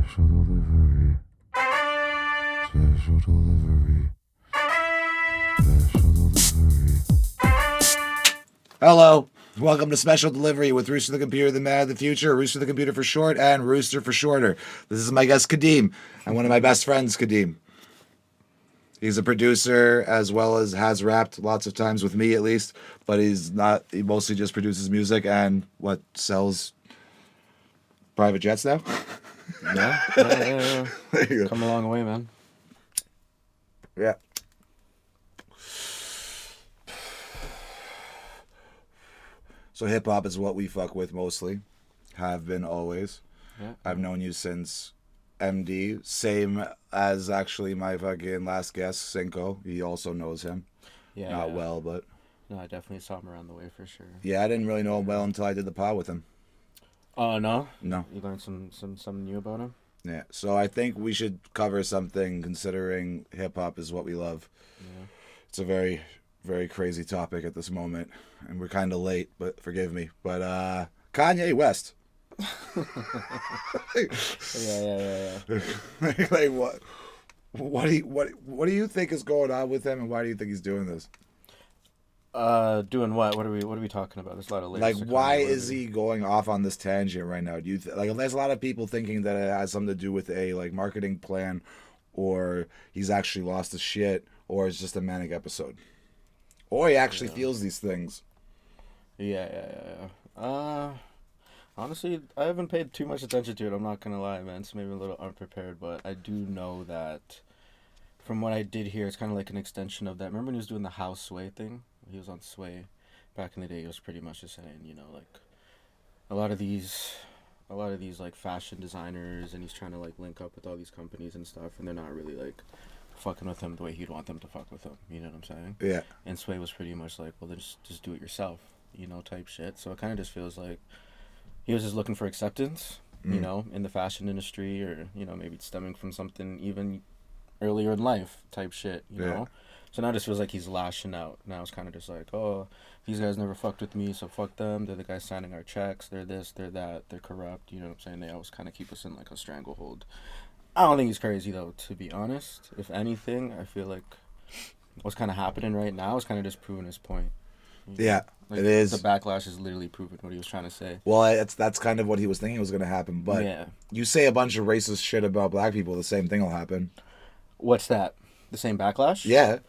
Special delivery. Special delivery. Special delivery. Hello. Welcome to Special Delivery with Rooster the Computer, the man of the future, Rooster the Computer for short, and Rooster for shorter. This is my guest, Kadeem, and one of my best friends, Kadeem. He's a producer as well as has rapped lots of times with me, at least, but he's not. He mostly just produces music and sells private jets now. Yeah. There you go. Come a long way, man. Yeah. So hip hop is what we fuck with mostly. Have been always. Yeah. I've known you since MD. Same as actually my fucking last guest, Cinco. He also knows him. Yeah. Not well, but No, I definitely saw him around the way for sure. yeah, I didn't really know him well until I did the pod with him. Oh, no? No. You learned something new about him? Yeah. So I think we should cover something considering hip hop is what we love. Yeah. It's a very, very crazy topic at this moment. And we're kind of late, but forgive me. But Kanye West. Yeah. Like what do you think is going on with him, and why do you think he's doing this? Doing what? What are we talking about? There's a lot of layers. Like, to why Kanye. is he going off on this tangent right now? Do you like? There's a lot of people thinking that it has something to do with a marketing plan, or he's actually lost his shit, or it's just a manic episode, or he actually feels these things. Yeah. Honestly, I haven't paid too much attention to it. I'm not gonna lie, man. It's maybe a little unprepared, but I do know that from what I did hear, it's kind of like an extension of that. Remember when he was doing the house Sway thing? He was on Sway back in the day. He was pretty much just saying, like a lot of these like fashion designers, and he's trying to like link up with all these companies and stuff, and they're not really like fucking with him the way he'd want them to fuck with him. You know what I'm saying? Yeah. And Sway was pretty much like, well, then just do it yourself, type shit. So it kind of just feels like he was just looking for acceptance, in the fashion industry, or maybe it's stemming from something even earlier in life type shit, you know. So now it just feels like he's lashing out. Now it's kind of just like, oh, these guys never fucked with me, so fuck them. They're the guys signing our checks. They're this, they're that. They're corrupt. You know what I'm saying? They always kind of keep us in like a stranglehold. I don't think he's crazy though, to be honest. If anything, I feel like what's kind of happening right now is kind of just proving his point. Yeah, like, it is. The backlash is literally proving what he was trying to say. Well, that's kind of what he was thinking was going to happen. But you say a bunch of racist shit about black people, the same thing will happen. What's that? The same backlash? Yeah.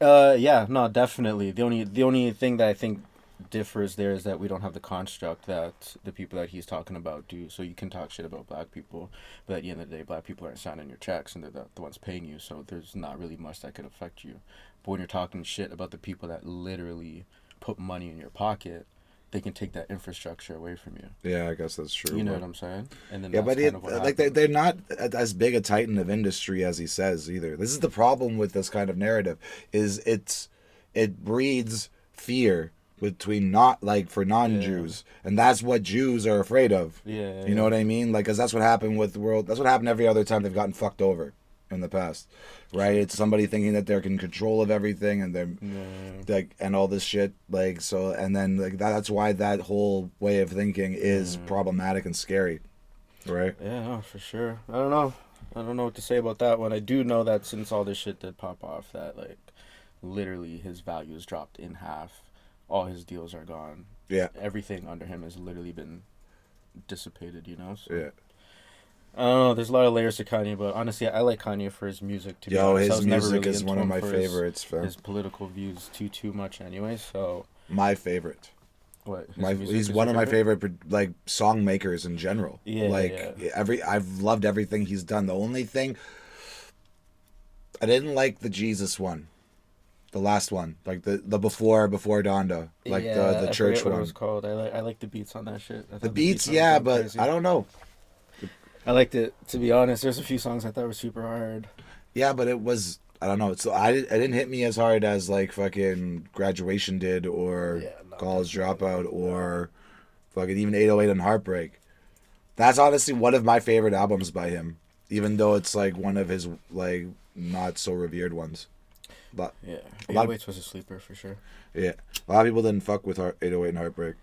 Yeah, no, definitely. The only thing that I think differs there is that we don't have the construct that the people that he's talking about do. So you can talk shit about black people, but at the end of the day, black people aren't signing your checks, and they're the ones paying you. So there's not really much that could affect you. But when you're talking shit about the people that literally put money in your pocket, they can take that infrastructure away from you. Yeah, I guess that's true. You know what I'm saying? And then they're not as big a titan of industry as he says either. This is the problem with this kind of narrative, is it breeds fear between for non-Jews, and that's what Jews are afraid of. Yeah. You know what I mean? Like, 'cause that's what happened with the world. That's what happened every other time they've gotten fucked over in the past, right? It's somebody thinking that they're in control of everything, and they're like, and all this shit, like, so, and then like that's why that whole way of thinking is problematic and scary, right? Yeah, no, for sure. I don't know what to say about that one. I do know that since all this shit did pop off, that like literally his value has dropped in half. All his deals are gone. Yeah, everything under him has literally been dissipated. So. Yeah. I don't know. There's a lot of layers to Kanye, but honestly, I like Kanye for his music. To be honest, his music is one of my favorites. His political views too much, anyway. So my favorite. What? He's one of my favorite like song makers in general. Yeah. I've loved everything he's done. The only thing I didn't like the Jesus one, the last one, like the before Donda, like the church one. What it was called. I like the beats on that shit. The beats, yeah, but crazy. I don't know. I liked it, to be honest. There's a few songs I thought were super hard. Yeah, but it was, I don't know. So it didn't hit me as hard as like fucking Graduation did, or College Dropout, or fucking even 808 and Heartbreak. That's honestly one of my favorite albums by him, even though it's like one of his like not so revered ones. But yeah, 808 was a sleeper for sure. Yeah, a lot of people didn't fuck with 808 and Heartbreak.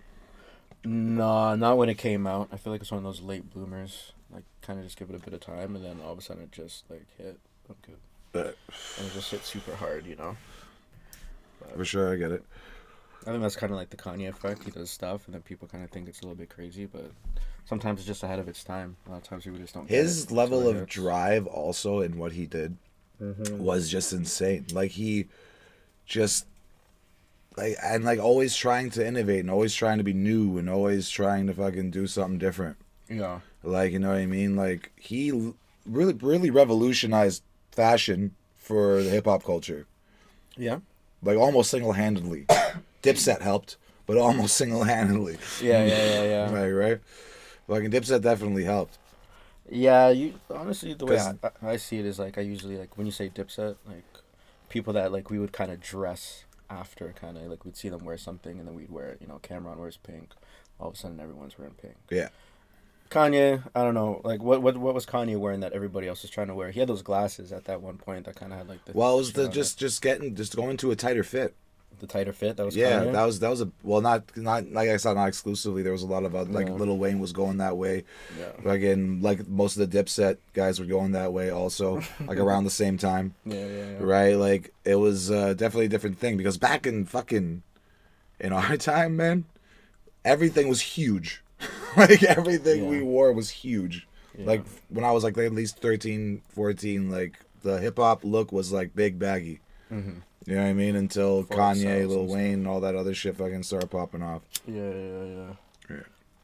No, not when it came out. I feel like it's one of those late bloomers. like kind of just give it a bit of time, and then all of a sudden it just like hit. I'm good. But And it just hit super hard, you know. for sure, I get it. I think that's kind of like the Kanye effect. He does stuff, and then people kind of think it's a little bit crazy, but sometimes it's just ahead of its time. A lot of times people just don't. His get it level until it of hits. drive also in what he did was just insane. Like he just like always trying to innovate and always trying to be new and always trying to fucking do something different. Yeah. Like, you know what I mean? Like he really revolutionized fashion for the hip hop culture. Yeah. Like almost single-handedly. Dipset helped, but almost single-handedly. Yeah. Right. Like, Dipset definitely helped. Yeah, you honestly the way 'Cause- I see it is like I usually like when you say Dipset, like people that like we would kind of dress after, kind of like we'd see them wear something and then we'd wear it. You know, Cameron wears pink. All of a sudden, everyone's wearing pink. Yeah. Kanye, I don't know, like what was Kanye wearing that everybody else was trying to wear? He had those glasses at that one point that kind of had like the Well, it was shit the on it. just going to a tighter fit. The tighter fit. That was Yeah, Kanye. that was a well, not like I said, not exclusively. There was a lot of like Yeah. Lil Wayne was going that way. Yeah. Again, like most of the Dipset guys were going that way also, like around the same time. Yeah. Right? Like it was definitely a different thing because back in in our time, man, everything was huge. Like everything we Yeah. wore was huge. Yeah. Like when I was like at least 13, 14, like the hip hop look was like big baggy. Mm-hmm. You know what I mean? Until Before Kanye, ourselves Lil and stuff. Wayne, and all that other shit fucking started popping off. Yeah. Yeah.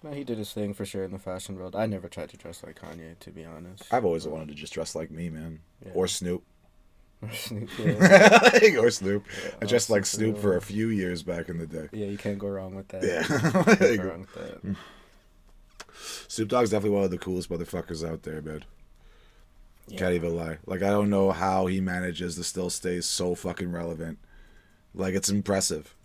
No, he did his thing for sure in the fashion world. I never tried to dress like Kanye, to be honest. I've always wanted to just dress like me, man. Yeah. Or Snoop. Yeah. Or Snoop. Yeah, I dressed like Snoop, Snoop for a few years back in the day. Yeah, you can't go wrong with that. Yeah. Can't go wrong with that. Snoop Dogg's definitely one of the coolest motherfuckers out there, man. Yeah. Can't even lie. Like, I don't know how he manages to still stay so fucking relevant. Like, it's impressive.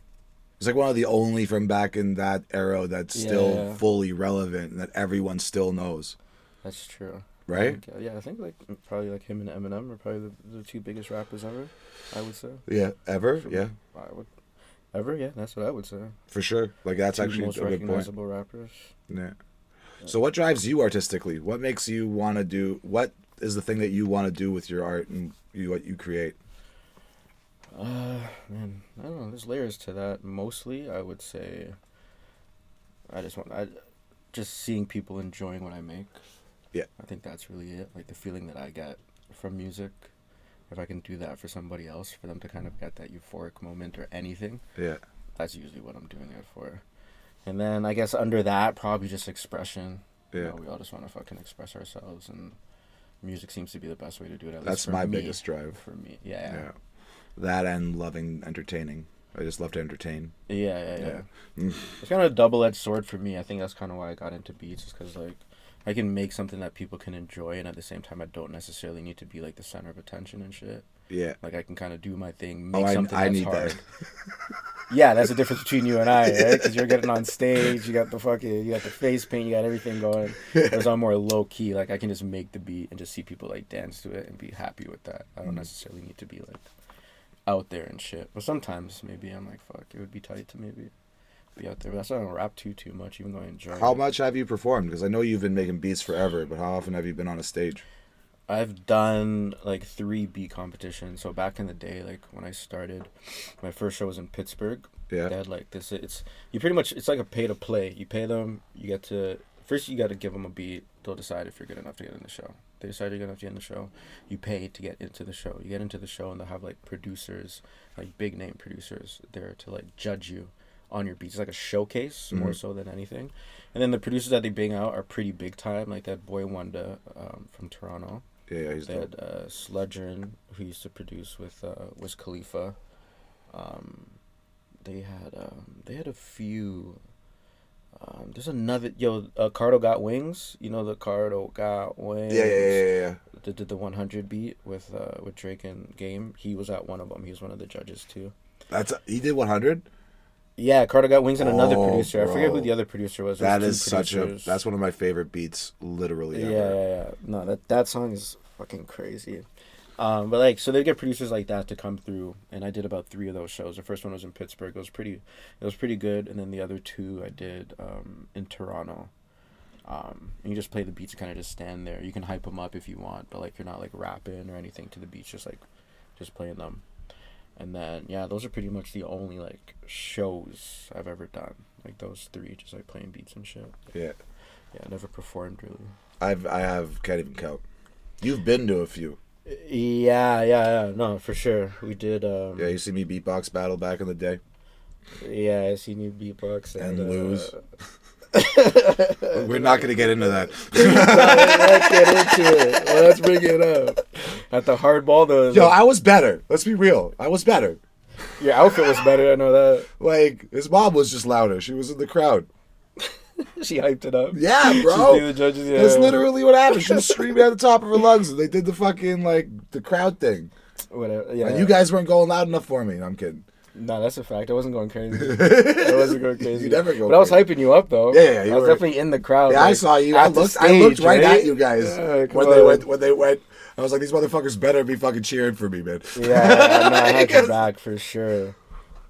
He's like one of the only from back in that era that's still Yeah. fully relevant and that everyone still knows. That's true. Right? I think like probably like him and Eminem are probably the two biggest rappers ever. I would say. Yeah. Ever? Yeah. I would. Ever? Yeah, that's what I would say. For sure. Like, that's Two actually most a good point. recognizable rappers. Yeah. So what drives you artistically? What makes you want to do? What is the thing that you want to do with your art and what you create? Man, I don't know. There's layers to that. Mostly, I would say. I just seeing people enjoying what I make. Yeah. I think that's really it. Like the feeling that I get from music. If I can do that for somebody else, for them to kind of get that euphoric moment or anything, Yeah. that's usually what I'm doing it for. And then I guess under that, probably just expression. Yeah. You know, we all just want to fucking express ourselves, and music seems to be the best way to do it. At That's least for my me. biggest drive. For me, yeah. That and loving entertaining. I just love to entertain. Yeah. Mm. It's kind of a double-edged sword for me. I think that's kind of why I got into beats, is because like I can make something that people can enjoy, and at the same time, I don't necessarily need to be like the center of attention and shit. Yeah. Like I can kind of do my thing, make something I that's need hard. that. Yeah, that's the difference between you and I, right? Because you're getting on stage, you got the face paint, you got everything going. Whereas I'm more low key, like I can just make the beat and just see people like dance to it and be happy with that. I don't necessarily need to be like out there and shit. But sometimes maybe I'm like, fuck, it would be tight to maybe be out there. But that's why I don't rap too much, even though I enjoy How it. much have you performed? Because I know you've been making beats forever, but how often have you been on a stage? I've done like 3 beat competitions. So back in the day, like when I started, my first show was in Pittsburgh. Yeah. They had like this. It's like a pay to play. You pay them. You get to first. You got to give them a beat. They'll decide if you're good enough to get in the show. They decide you're good enough to get in the show. You pay to get into the show. You get into the show, and they'll have like producers, like big name producers, there to like judge you on your beats. It's like a showcase more so than anything. And then the producers that they bring out are pretty big time. Like that boy Wanda from Toronto. Yeah, he's They dope. had Sludgeon, who used to produce with Wiz Khalifa. They had a few. There's another Cardo Got Wings. You know the Cardo Got Wings. Yeah. They did the 100 beat with Drake and Game. He was at one of them. He was one of the judges too. He did 100. Yeah, Cardo Got Wings and another Oh, producer. I forget bro. who the other producer was. There That was is two producers. that's one of my favorite beats, literally ever. Yeah. No, that song is fucking crazy. But like, so they get producers like that to come through, and I did about 3 of those shows. The first one was in Pittsburgh. It was pretty good, and then the other 2 I did in Toronto. And you just play the beats and kind of just stand there. You can hype them up if you want, but like you're not like rapping or anything to the beats, just playing them. And then yeah, those are pretty much the only like shows I've ever done. Like those three, just like playing beats and shit. Yeah. Yeah, I never performed really. Can't even count. You've been to a few. Yeah, no, for sure. We did. Yeah, you see me beatbox battle back in the day Yeah, I seen you beatbox and lose. We're not gonna get into that. Let's get into it. Let's bring it up. At the hardball, though. Yo, I was better. Let's be real. I was better. Your outfit was better. I know that. Like his mom was just louder. She was in the crowd. She hyped it up. Yeah, bro. The judges, yeah. That's literally what happened. She was screaming at the top of her lungs, and they did the fucking like the crowd thing. Whatever. Yeah. And you guys weren't going loud enough for me. I'm kidding. No, that's a fact. I wasn't going crazy. I wasn't going crazy. You never go. But I was hyping you up though. Yeah, I was definitely in the crowd. Yeah, like, I saw you. I looked right at you guys when they went. I was like, these motherfuckers better be fucking cheering for me, man. Yeah, no, I had your back for sure.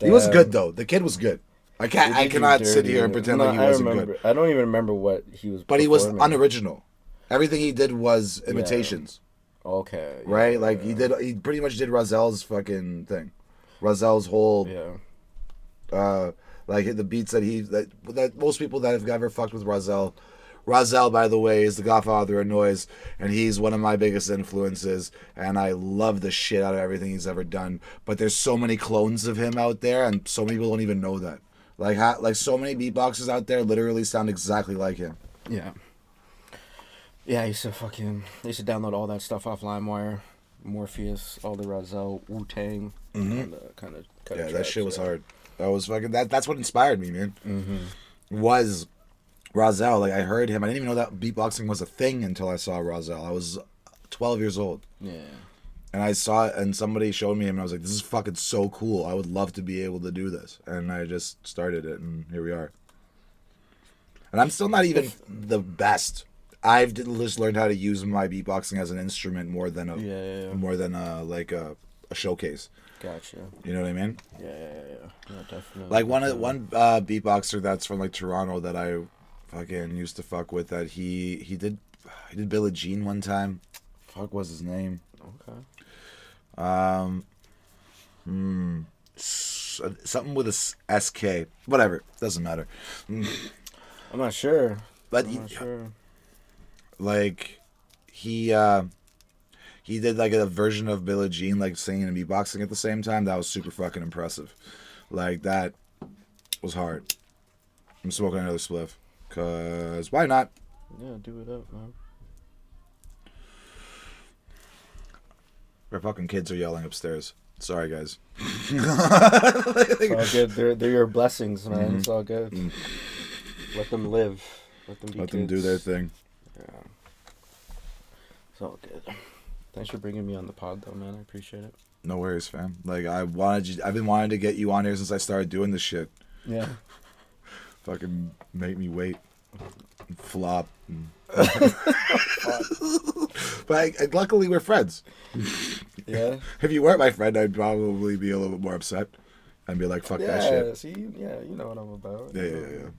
He was good though. The kid was good. I cannot sit here and pretend like he wasn't good. I don't even remember what he was. But he was unoriginal. Everything he did was imitations. Yeah. Okay. Yeah, right? Like he pretty much did Razel's fucking thing. Razel's whole like the beats that most people that have ever fucked with Razel. Razel, by the way, is the godfather of noise, and he's one of my biggest influences, and I love the shit out of everything he's ever done. But there's so many clones of him out there, and so many people don't even know that. Like so many beatboxers out there literally sound exactly like him. Yeah. Yeah, I used to download all that stuff off LimeWire, Morpheus, all the Razel, Wu-Tang, and kind of yeah, that shit was hard. That was fucking that's what inspired me, man. Mm-hmm. Was Razel. Like I heard him. I didn't even know that beatboxing was a thing until I saw Razel. I was 12 years old. Yeah. And I saw it, and somebody showed me him, and I was like, "This is fucking so cool! I would love to be able to do this." And I just started it, and here we are. And I'm still not even the best. I've just learned how to use my beatboxing as an instrument more than a showcase. Gotcha. You know what I mean? Yeah, definitely. Like one beatboxer that's from like Toronto that I fucking used to fuck with. That he did Billie Jean one time. Fuck, was his name? Okay. Something with a SK. Whatever, doesn't matter. I'm not sure. But I'm not sure. Like he did like a version of Billie Jean, like singing and beatboxing at the same time. That was super fucking impressive. Like that was hard. I'm smoking another spliff, cause why not? Yeah, do it up, man. Our fucking kids are yelling upstairs. Sorry, guys. It's all good. They're your blessings, man. Mm-hmm. It's all good. Let them live. Let them be Let kids. them do their thing. Yeah. It's all good. Thanks for bringing me on the pod, though, man. I appreciate it. No worries, fam. Like I've been wanting to get you on here since I started doing this shit. Yeah. Fucking make me wait. Flop. But luckily we're friends. Yeah. If you weren't my friend, I'd probably be a little bit more upset. I'd be like, fuck that shit. See, yeah, you know what I'm about. Yeah.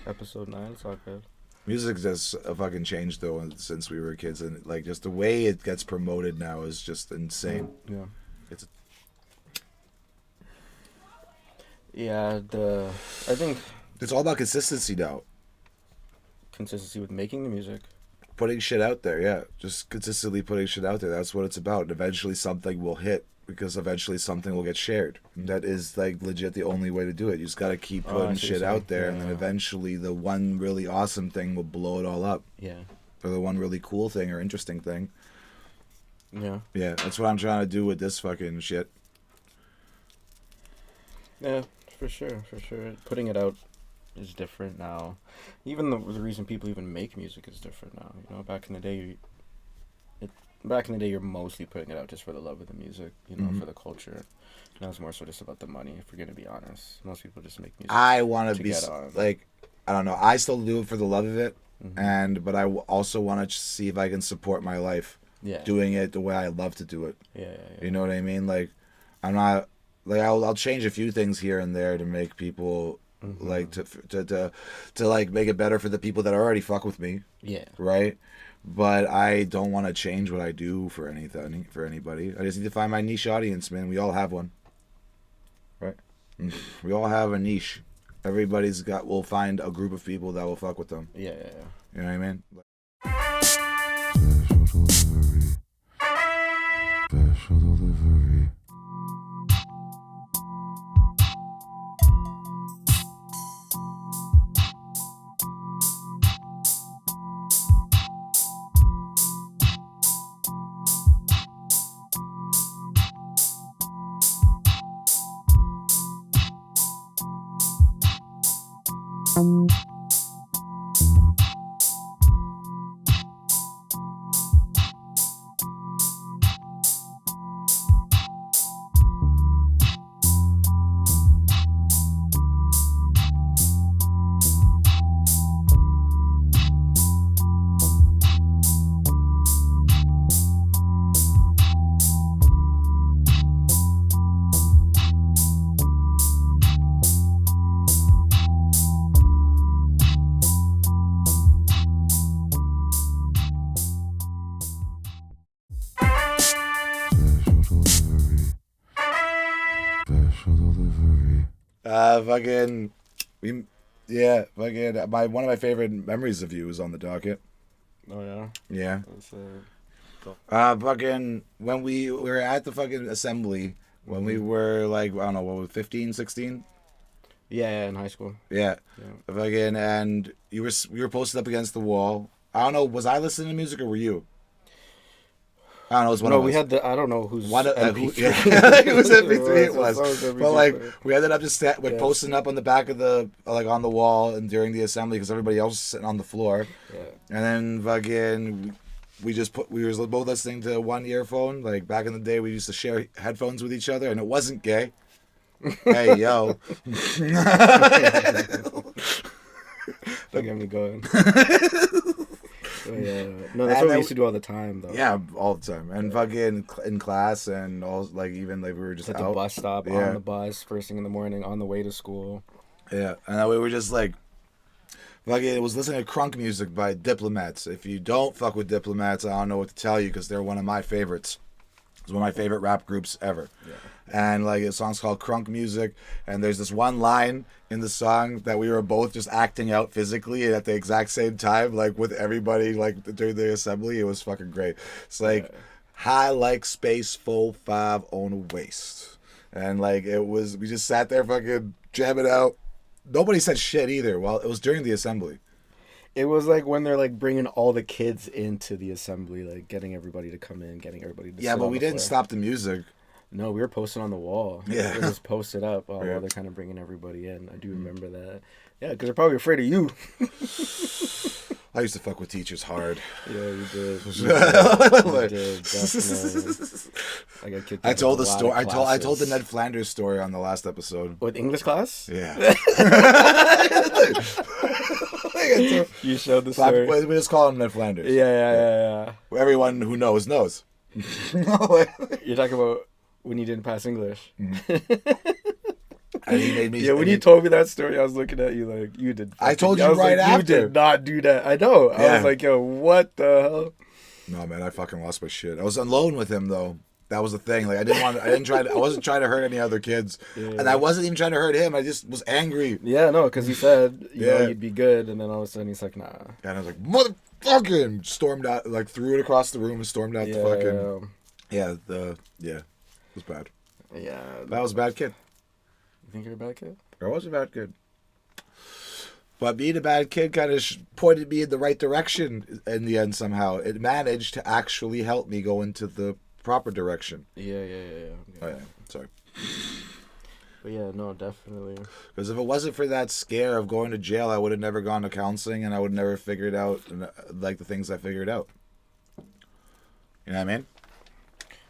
Episode 9, it's all good. Music just fucking changed though since we were kids, and like just the way it gets promoted now is just insane. Yeah. I think it's all about consistency now. Consistency with making the music. Putting shit out there, yeah. Just consistently putting shit out there. That's what it's about. And eventually something will hit because eventually something will get shared. And that is like legit the only way to do it. You just gotta keep putting shit out there, and then eventually the one really awesome thing will blow it all up. Yeah. Or the one really cool thing or interesting thing. Yeah. Yeah, that's what I'm trying to do with this fucking shit. Yeah, for sure. Putting it out is different now. Even the reason people even make music is different now. You know, back in the day, you're mostly putting it out just for the love of the music. You know, for the culture. Now it's more so just about the money. If we're gonna be honest, most people just make music. I want to be like, I don't know. I still do it for the love of it, but I also want to see if I can support my life. Yeah. Doing it the way I love to do it. Yeah. You know what I mean? Like, I'm not like I'll change a few things here and there to make people like to like make it better for the people that already fuck with me, Yeah. right? But I don't want to change what I do for anything for anybody. I just need to find my niche audience, man. We all have one, right? We all have a niche. Everybody's got. Will find a group of people that will fuck with them. Yeah. You know what I mean? Special delivery. Special delivery. Fucking, we, yeah, fucking. One of my favorite memories of you is on the docket. Oh yeah. Yeah. That's, Fucking when we were at the fucking assembly when we were like I don't know what was 15, 16. Yeah, in high school. Yeah. Yeah. Fucking and we were posted up against the wall. I don't know. Was I listening to music or were you? I don't know. It was one No, of us. we had I don't know who's One MP3. yeah. It was MP3. It was. MP3 But like player. we ended up just Yeah. posting up on the back of the like on the wall and during the assembly because everybody else was sitting on the floor. Yeah. And then fucking we were both listening to one earphone. Like back in the day, we used to share headphones with each other, and it wasn't gay. Hey yo. Don't get me going. Yeah. No, And that's what we then- used to do all the time, though. Yeah, all the time. And fucking in class and all like even like we were just At out. the bus stop, Yeah. on the bus, first thing in the morning, on the way to school. Yeah, and we were just like, fucking, it was listening to crunk music by Diplomats. If you don't fuck with Diplomats, I don't know what to tell you because they're one of my favorites. It's one of my favorite rap groups ever. Yeah. And like the song's called Crunk Music, and there's this one line in the song that we were both just acting out physically at the exact same time, like with everybody like during the assembly. It was fucking great. It's like high like space 4-5 on a waist, and like it was. We just sat there fucking jamming out. Nobody said shit either. Well, it was during the assembly. It was like when they're like bringing all the kids into the assembly, like getting everybody to come in, getting everybody to Yeah, sit but on we the didn't floor. stop the music. No, we were posting on the wall. Yeah. It was posted up while Yeah. they're kind of bringing everybody in. I do remember that. Yeah, because they're probably afraid of you. I used to fuck with teachers hard. Yeah, you did. You did, definitely. I got kicked I out told of the a lot story. of I told the classes. Ned Flanders story on the last episode. With English class? Yeah. You showed the story. We just call him Ned Flanders. Yeah. Everyone who knows knows. You're talking about when you didn't pass English. And he made me. Yeah, when and you told me that story, I was looking at you like, you did. I told you was right like, after. You did not do that. I know. I Yeah. was like, yo, what the hell? No, man, I fucking lost my shit. I was alone with him though. That was the thing. Like I wasn't trying to hurt any other kids, and I wasn't even trying to hurt him. I just was angry. Yeah, no, because he said, you know, Yeah. you'd be good, and then all of a sudden he's like, nah. And I was like, motherfucking, stormed out, like threw it across the room and stormed out the fucking. Yeah, it was bad. Yeah. That was a bad kid. You think you're a bad kid? I was a bad kid. But being a bad kid kind of pointed me in the right direction in the end somehow. It managed to actually help me go into the proper direction. Yeah. Oh, yeah. Sorry. But yeah, no, definitely. Because if it wasn't for that scare of going to jail, I would have never gone to counseling and I would have never figured out like the things I figured out. You know what I mean?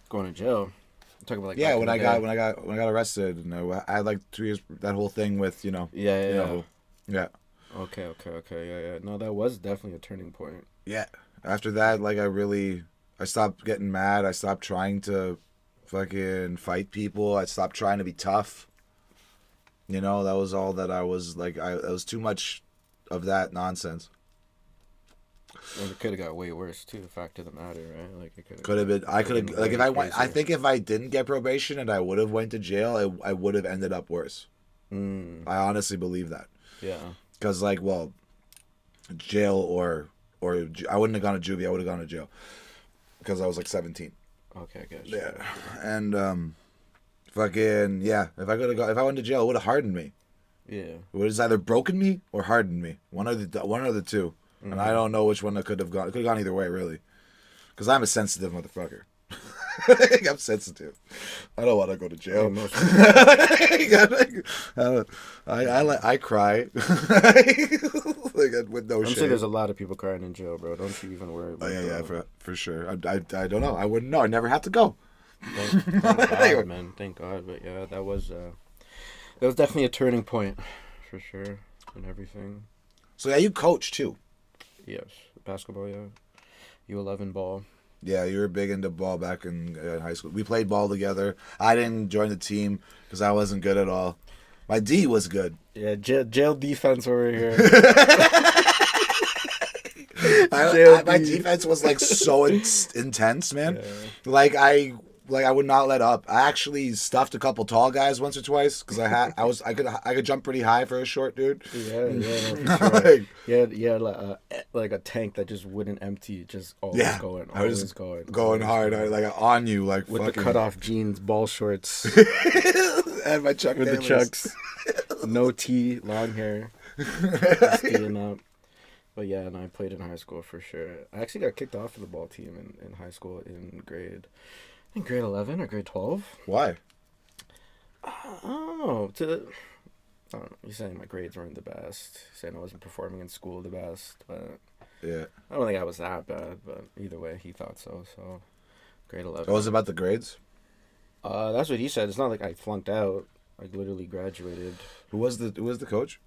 Going to jail. I'm talking about like Yeah, back when in I the day. got arrested, and I had like 2 years. That whole thing with Yeah. yeah. Okay. Yeah. No, that was definitely a turning point. Yeah. After that, like I stopped getting mad. I stopped trying to fucking fight people. I stopped trying to be tough. You know, that was all that I was like. It was too much of that nonsense. And it could have got way worse too. Fact of the matter, right? Like it Could have been. I could have like if I went. I think if I didn't get probation and I would have went to jail, I would have ended up worse. I honestly believe that. Yeah. Because like, well, jail or I wouldn't have gone to juvie. I would have gone to jail because I was like 17. Okay, I guess. Yeah, and fucking yeah. If I went to jail, it would have hardened me. Yeah. It would have either broken me or hardened me. One of the two. Mm-hmm. And I don't know which one that could have gone. It could have gone either way, really. Because I'm a sensitive motherfucker. I'm sensitive. I don't want to go to jail. I cry. Like, with no shame. I'm sure there's a lot of people crying in jail, bro. Don't you even worry about it. Yeah, for sure. I don't know. I wouldn't know. I never had to go. Thank God, man. Thank God. But yeah, that was definitely a turning point, for sure, and everything. So yeah, you coach too. Yes, basketball. Yeah, U11 ball. Yeah, you were big into ball back in high school. We played ball together. I didn't join the team because I wasn't good at all. My D was good. Yeah, jail defense over here. My defense was like so intense, man. Yeah. Like I would not let up. I actually stuffed a couple tall guys once or twice because I could jump pretty high for a short dude. Yeah, for sure. yeah, like a tank that just wouldn't empty, just always going, always going hard, like on you, like with the cutoff jeans, ball shorts, and my Chuck with Taylors. The chucks, no tee, long hair, stealing up. But yeah, and I played in high school for sure. I actually got kicked off of the ball team in high school in grade 11 or grade 12. Why? I don't know. I don't know. You're saying my grades weren't the best. You're saying I wasn't performing in school the best. But yeah, I don't think I was that bad. But either way, he thought so. So grade 11. What was it about the grades? That's what he said. It's not like I flunked out. I literally graduated. Who was the coach?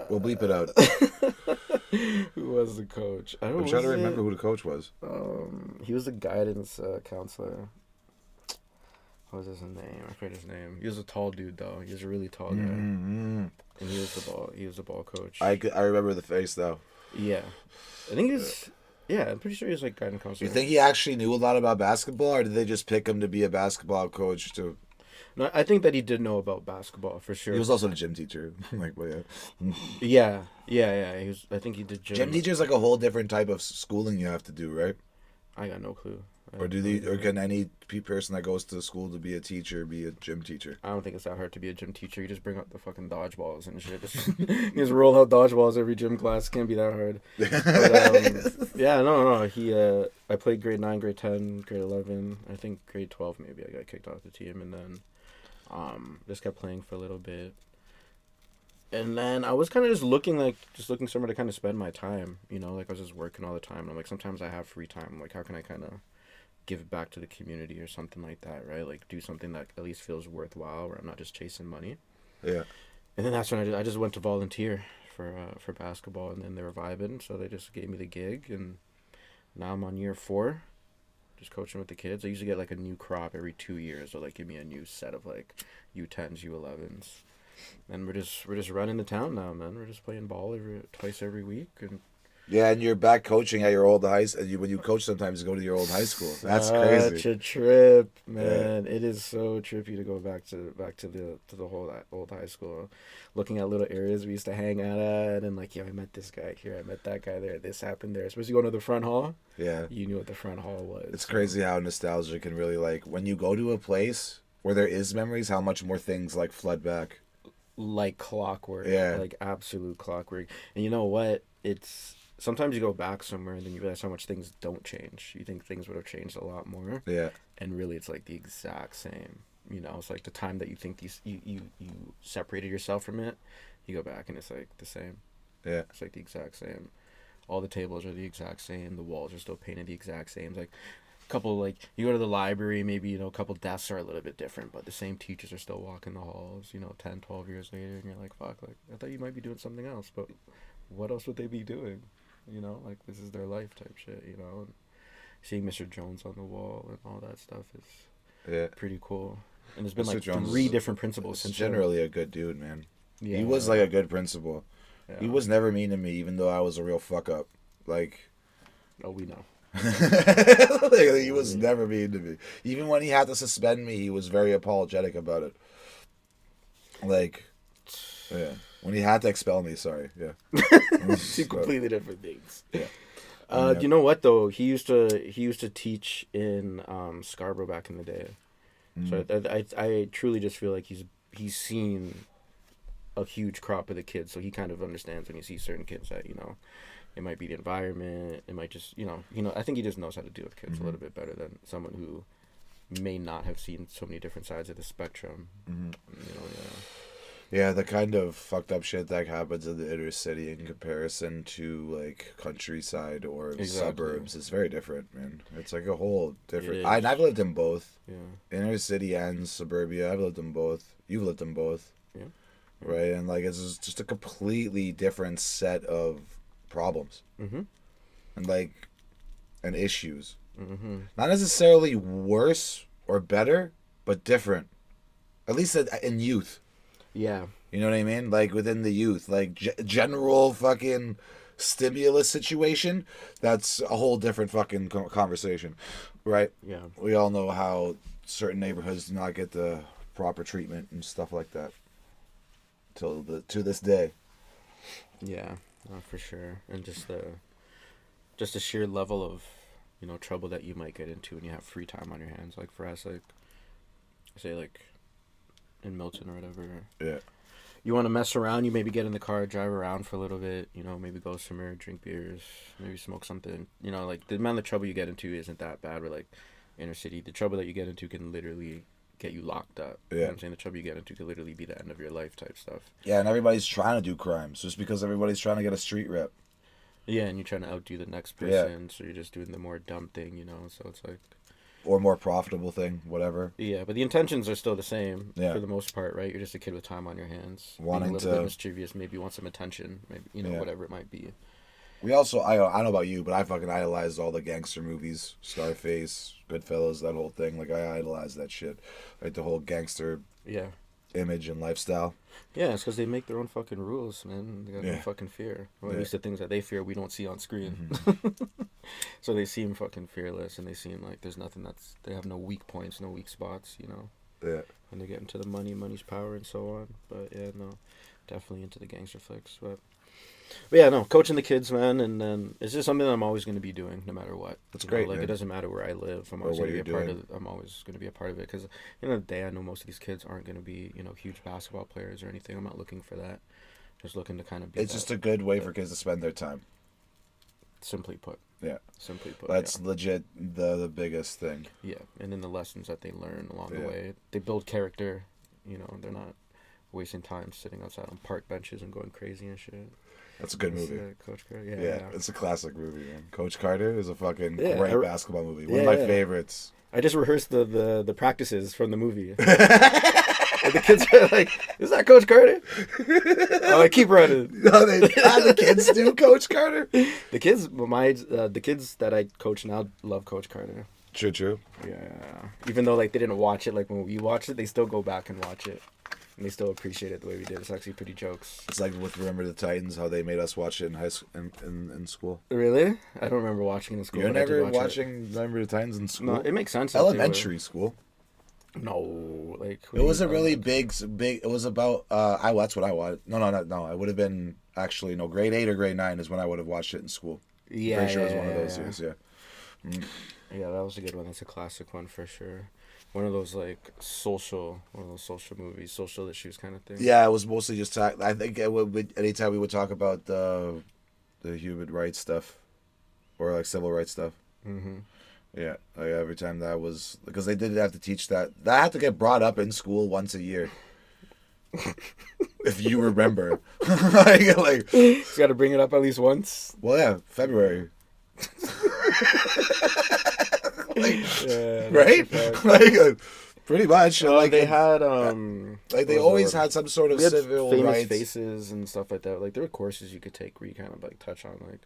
We'll bleep it out. Who was the coach? I'm trying to remember who the coach was. He was a guidance counselor. What was his name? I forget his name. He was a tall dude though. He was a really tall guy. Mm-hmm. And he was the ball coach. I remember the face though. Yeah. I think he's I'm pretty sure he was like guidance counselor. You think he actually knew a lot about basketball, or did they just pick him to be a basketball coach to? No, I think that he did know about basketball for sure. He was also a gym teacher. Like, well, yeah. He was. I think he did gym. Gym teacher is like a whole different type of schooling you have to do, right? I got no clue. Or can any person that goes to school to be a teacher be a gym teacher? I don't think it's that hard to be a gym teacher. You just bring out the fucking dodgeballs and shit. You just roll out dodgeballs every gym class. It can't be that hard. But, no. I played grade 9, grade 10, grade 11. I think grade 12 maybe I got kicked off the team, and then just kept playing for a little bit. And then I was kind of just looking somewhere to kind of spend my time. You know, like I was just working all the time. And I'm like, sometimes I have free time. I'm like, how can I kind of give back to the community or something like that, right? Like do something that at least feels worthwhile, where I'm not just chasing money. Yeah. And then that's when I just went to volunteer for basketball, and then they were vibing, so they just gave me the gig, and now I'm on year 4, just coaching with the kids. I usually get like a new crop every 2 years, so like give me a new set of like U10s, U11s, and we're just running the town now, man. We're just playing ball twice every week, and. Yeah, and you're back coaching at your old when you coach sometimes you go to your old high school. That's crazy. Such a trip, man. Yeah. It is so trippy to go back to the whole old high school, looking at little areas we used to hang out at, and like, I met this guy here, I met that guy there, this happened there. Especially going to the front hall. Yeah. You knew what the front hall was. It's crazy how nostalgia can really, like, when you go to a place where there is memories, how much more things like flood back. Like clockwork. Yeah. Like absolute clockwork. And you know what? Sometimes you go back somewhere and then you realize how much things don't change. You think things would have changed a lot more. Yeah. And really it's like the exact same. You know, it's like the time that you think you separated yourself from it, you go back and it's like the same. Yeah. It's like the exact same. All the tables are the exact same. The walls are still painted the exact same. It's like a couple, like, you go to the library, maybe, a couple desks are a little bit different, but the same teachers are still walking the halls, 10, 12 years later, and you're like, fuck, like, I thought you might be doing something else, but what else would they be doing? Like, this is their life type shit, and seeing Mr. Jones on the wall and all that stuff is pretty cool. And there's been Mr. like Jones 3 different principals is since generally a good dude, man. Yeah, He was like a good principal. yeah. He was never mean to me, even though I was a real fuck up. Like, Oh, we know. like, he was never mean to me. Even when he had to suspend me, he was very apologetic about it. Like, yeah, when he had to expel me, sorry, yeah. 2 completely different things. Yeah. Do you know what though? He used to teach in Scarborough back in the day. So I truly just feel like he's seen a huge crop of the kids, so he kind of understands when he sees certain kids that, you know, it might be the environment, it might just, you know, I think he just knows how to deal with kids a little bit better than someone who may not have seen so many different sides of the spectrum. You know, Yeah, the kind of fucked up shit that happens in the inner city in comparison to like countryside or suburbs is very different, man. It's like a whole different. I've lived in both. Yeah. Inner city and suburbia. I've lived in both. You've lived in both. Yeah. Right, and like it's just a completely different set of problems. And issues. Not necessarily worse or better, but different. At least in youth. Yeah. You know what I mean? Like within the youth, like general fucking stimulus situation, that's a whole different fucking conversation, right? Yeah. We all know how certain neighborhoods do not get the proper treatment and stuff like that to this day. Yeah, for sure. And just the sheer level of, you know, trouble that you might get into when you have free time on your hands. Like for us, like say like in Milton or whatever. Yeah. You want to mess around, you maybe get in the car, drive around for a little bit, you know, maybe go somewhere, drink beers, maybe smoke something. You know, like the amount of trouble you get into isn't that bad. With like inner city, the trouble that you get into can literally get you locked up. Yeah. You know what I'm saying? The trouble you get into could literally be the end of your life type stuff. Yeah, and everybody's trying to do crimes just because everybody's trying to get a street rep. Yeah, and you're trying to outdo the next person, so you're just doing the more dumb thing, you know, so it's like... Or more profitable thing, whatever. Yeah, but the intentions are still the same for the most part, right? You're just a kid with time on your hands. Wanting being a little bit mischievous, maybe you want some attention, maybe, you know, whatever it might be. We also, I don't know about you, but I fucking idolized all the gangster movies, Scarface, Goodfellas, that whole thing. Like, I idolized that shit. Like, the whole gangster image and lifestyle. Yeah, it's because they make their own fucking rules, man. They got no fucking fear. Or at least the things that they fear we don't see on screen. So they seem fucking fearless, and they seem like there's nothing they have no weak points, no weak spots, you know? Yeah. When they get into the money's power, and so on. But yeah, no, definitely into the gangster flicks. But yeah, no, coaching the kids, man, and then it's just something that I'm always going to be doing, no matter what. That's great, Like, man. it doesn't matter where I live. I'm always going to be a part of. I'm always going to be a part of it because, at the end of the day, I know most of these kids aren't going to be, you know, huge basketball players or anything. I'm not looking for that. Just looking to kind of be. It's just a good way for kids to spend their time. Simply put. Yeah. Simply put. That's legit the biggest thing. Yeah, and then the lessons that they learn along the way, they build character. You know, they're not wasting time sitting outside on park benches and going crazy and shit. That's a good movie. Coach Carter. Yeah, yeah, it's a classic movie, man. Coach Carter is a fucking great basketball movie. One of my favorites. I just rehearsed the practices from the movie. And the kids are like, "Is that Coach Carter?" I'm like, "Keep running." No, the kids do Coach Carter. The kids, the kids that I coach now love Coach Carter. True. Yeah. Even though like they didn't watch it like when we watched it, they still go back and watch it. And they still appreciate it the way we did. It's actually pretty jokes. It's like with Remember the Titans, how they made us watch it in high school, in school. Really? I don't remember watching it in school. You're never watching Remember the Titans in school? No, it makes sense. Elementary school. No, like it was a really big. It was about. That's what I watched. No. I would have been actually grade 8 or grade 9 is when I would have watched it in school. Yeah, pretty sure it was one of those years. Yeah. Yeah, that was a good one. That's a classic one for sure. One of those social movies, social issues kind of thing. Yeah, it was mostly just I think anytime we would talk about the human rights stuff, or like civil rights stuff. Mm-hmm. Yeah, like every time that was because they did have to teach that had to get brought up in school once a year. If you remember, like you got to bring it up at least once. Well, yeah, February. Yeah, right? Pretty much. They had they always had some sort of civil famous rights faces and stuff like that. Like there were courses you could take where you kind of like touch on like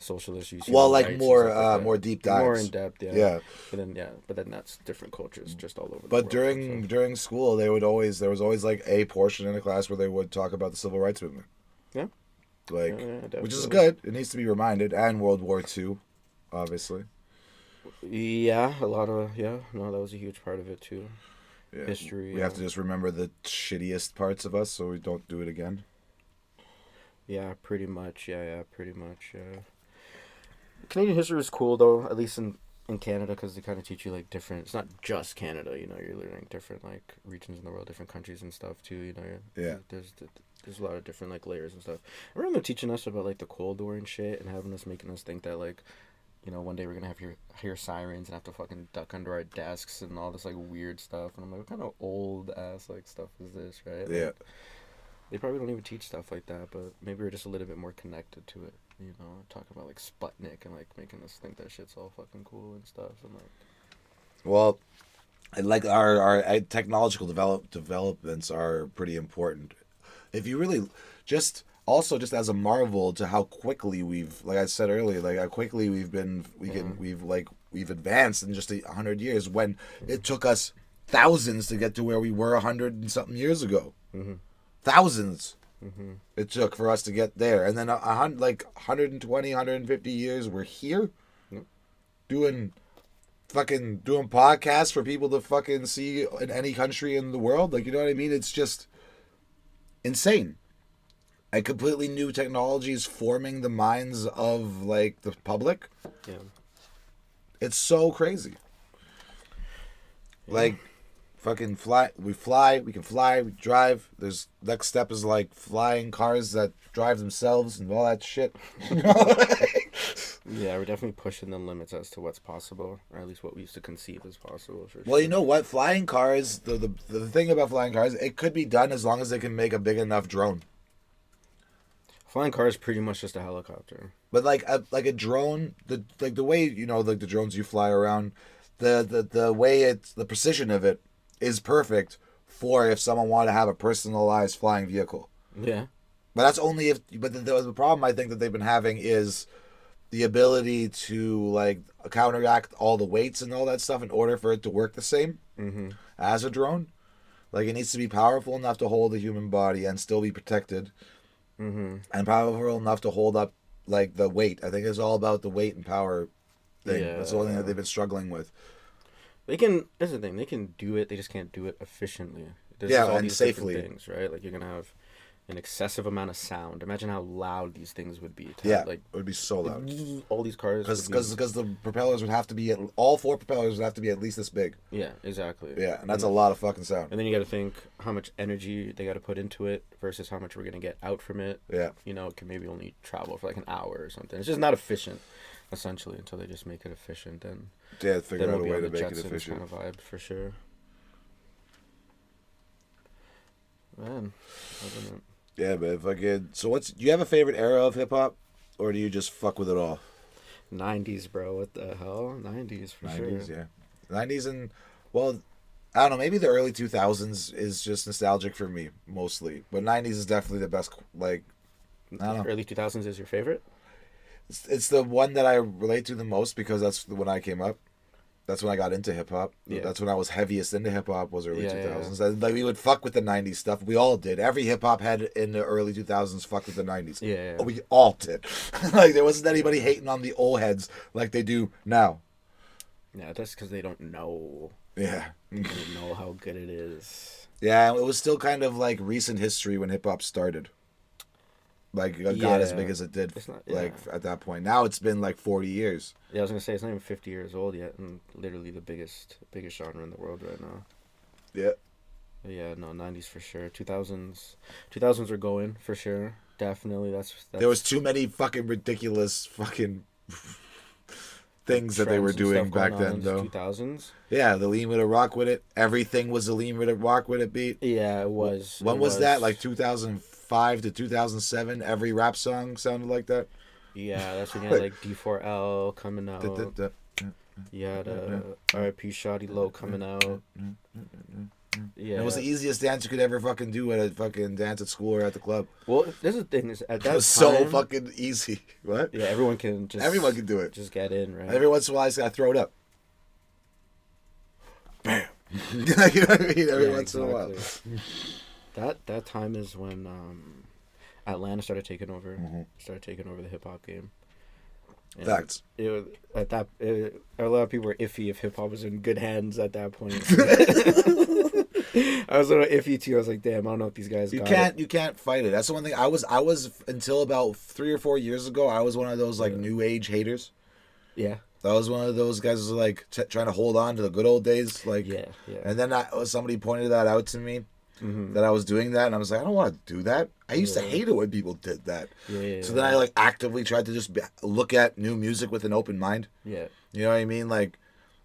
socialist, you see Well, the like rights and more stuff like that. more deep More dives. in depth, yeah. Yeah. But then that's different cultures just all over the But world. during school, there was always like a portion in a class where they would talk about the civil rights movement. Yeah. Like, Yeah, which is definitely. good. It needs to be reminded, and World War II, obviously. Yeah, a lot of no, that was a huge part of it too. Yeah. History. We have to just remember the shittiest parts of us, so we don't do it again. Yeah, pretty much. Yeah, pretty much. Yeah. Canadian history is cool though, at least in Canada, because they kind of teach you like different. It's not just Canada, you know. You're learning different like regions in the world, different countries and stuff too. You know. Yeah. There's a lot of different like layers and stuff. I remember them teaching us about like the Cold War and shit, and making us think that like, you know, one day we're gonna hear sirens and have to fucking duck under our desks and all this like weird stuff. And I'm like, what kind of old ass like stuff is this, right? Yeah. Like, they probably don't even teach stuff like that, but maybe we're just a little bit more connected to it. You know, talking about like Sputnik and like making us think that shit's all fucking cool and stuff. And like, Well, like our technological developments are pretty important. If you really just as a marvel to how quickly we've, like I said earlier, like how quickly we've advanced in just 100 years, when it took us thousands to get to where we were 100 and something years ago. mm-hmm. Thousands. Mm-hmm. It took for us to get there, and then 120, 150 years we're here, Yep. doing podcasts for people to fucking see in any country in the world. Like, you know what I mean? It's just insane. A completely new technology is forming the minds of like the public. Yeah. It's so crazy. Yeah. Like, fucking fly. We can fly, we drive. There's next step is like flying cars that drive themselves and all that shit. Yeah, we're definitely pushing the limits as to what's possible, or at least what we used to conceive as possible. For Well, sure. you know what? Flying cars, the thing about flying cars, it could be done as long as they can make a big enough drone. Flying car is pretty much just a helicopter. But like a drone, the way, you know, like the drones you fly around, the way the precision of it is perfect for if someone wanted to have a personalized flying vehicle. Yeah. But that's only if. But the problem I think that they've been having is the ability to like counteract all the weights and all that stuff in order for it to work the same as a drone. Like, it needs to be powerful enough to hold a human body and still be protected, and powerful enough to hold up like the weight. I think it's all about the weight and power thing. Yeah. That's the only thing that they've been struggling with. They can. That's the thing. They can do it. They just can't do it efficiently. There's Yeah, just all and these safely. different things, right? Like, you're gonna have an excessive amount of sound. Imagine how loud these things would be. Yeah, Like, it would be so loud. all these cars. Because the propellers would have to be all four propellers would have to be at least this big. Yeah, exactly. Yeah, and that's a lot of fucking sound. And then you got to think how much energy they got to put into it versus how much we're gonna get out from it. Yeah. You know, it can maybe only travel for like an hour or something. It's just not efficient, essentially, until they just make it efficient. And Yeah, figure then out a we'll be way on to the make it Jetsons efficient. kind of vibe for sure. Man, I don't know. Yeah, but if I could, do you have a favorite era of hip hop, or do you just fuck with it all? 90s, bro. What the hell? 90s for 90s, sure. yeah. 90s and, well, I don't know, maybe the early 2000s is just nostalgic for me, mostly. But 90s is definitely the best, like, I don't know. Early 2000s is your favorite? It's the one that I relate to the most because that's when I came up. That's when I got into hip hop. Yeah. That's when I was heaviest into hip hop, was early Yeah, 2000s. And, like, we would fuck with the 90s stuff. We all did. Every hip hop head in the early 2000s fucked with the 90s. Yeah. We all did. Like, there wasn't anybody hating on the old heads like they do now. Yeah, that's because they don't know. Yeah. They don't know how good it is. Yeah, it was still kind of like recent history when hip hop started. Like, it got as big as it did, It's not- like, yeah. at that point. Now it's been like 40 years. Yeah, I was gonna say it's not even 50 years old yet, and literally the biggest genre in the world right now. Yeah. But yeah, no, 90s for sure. 2000s are going for sure. Definitely, that's There was too many fucking ridiculous fucking things that they were trends and doing stuff back going on then, in the though. 2000s. Yeah, the lean with a rock with it. Everything was a lean with a rock with it beat. Yeah, it was. When was that? Like 2005 to 2007? Every rap song sounded like that. Yeah, that's when you had like D4L coming out. Da, da, da. You had R.I.P. Shawty Low coming out. Yeah. It was the easiest dance you could ever fucking do at a fucking dance at school or at the club. Well, this is the thing is at that It was time, so fucking easy. What? yeah, everyone can do it. Just get in, right? Every once in a while, I just gotta throw it up. Bam. You know what I mean? Every once in a while. That time is when Atlanta started taking over. Mm-hmm. Started taking over the hip hop game. And Facts. It was a lot of people were iffy if hip hop was in good hands at that point. I was a little iffy too. I was like, damn, I don't know if these guys. You can't fight it. That's the one thing. I was until about 3 or 4 years ago. I was one of those like new age haters. Yeah. I was one of those guys who was like trying to hold on to the good old days. Like, yeah. And then somebody pointed that out to me. Mm-hmm. That I was doing that, and I was like, I don't want to do that. I used to hate it when people did that. So then I like actively tried to just look at new music with an open mind. Yeah. You know what I mean? Like,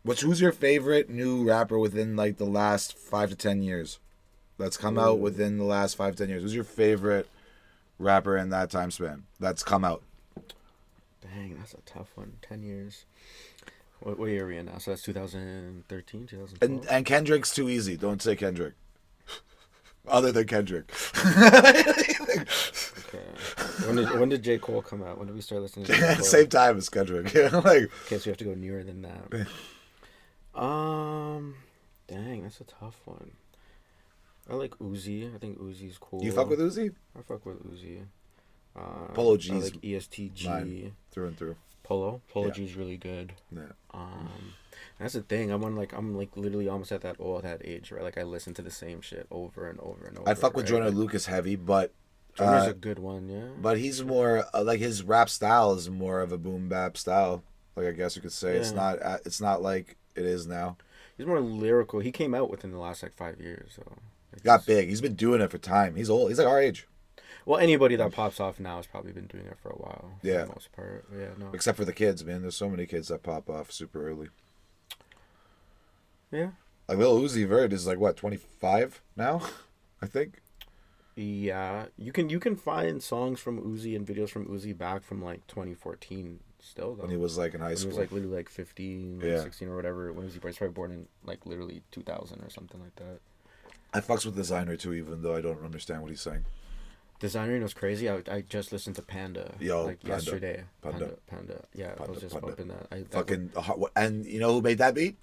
who's your favorite new rapper within like the last 5 to 10 years? That's come out within the last 5 to 10 years. Who's your favorite rapper in that time span that's come out? Dang, that's a tough one. 10 years. What year are we in now? So that's 2013, 2012? And Kendrick's too easy. Don't say Kendrick. Other than Kendrick. Okay. When did J. Cole come out? When did we start listening to J. Cole? Same time as Kendrick. Like, okay, so we have to go newer than that. Dang, that's a tough one. I like Uzi. I think Uzi's cool. You fuck with Uzi? I fuck with Uzi. Polo G's. I like ESTG. Mine, through and through. Polo G's really good. Yeah. That's the thing. I'm literally almost at that age, right? Like I listen to the same shit over and over and over. I fuck with Joyner Lucas heavy, but Joyner's a good one, yeah. But he's more like his rap style is more of a boom bap style. Like I guess you could say it's not like it is now. He's more lyrical. He came out within the last like 5 years, so got big. He's been doing it for time. He's old. He's like our age. Well, anybody that pops off now has probably been doing it for a while. Yeah. For the most part. Yeah, no. Except for the kids, man. There's so many kids that pop off super early. Yeah. Like Lil Uzi Vert is like what, 25 now? I think. Yeah, you can find songs from Uzi and videos from Uzi back from like 2014 still though. When he was like in high school. He was like literally like 15, yeah. 16 or whatever. When was he probably born in like literally 2000 or something like that. I fucks with Designer too, even though I don't understand what he's saying. Designer was crazy. I just listened to Panda yesterday. Panda. Yeah, I was just bumping that. And you know who made that beat?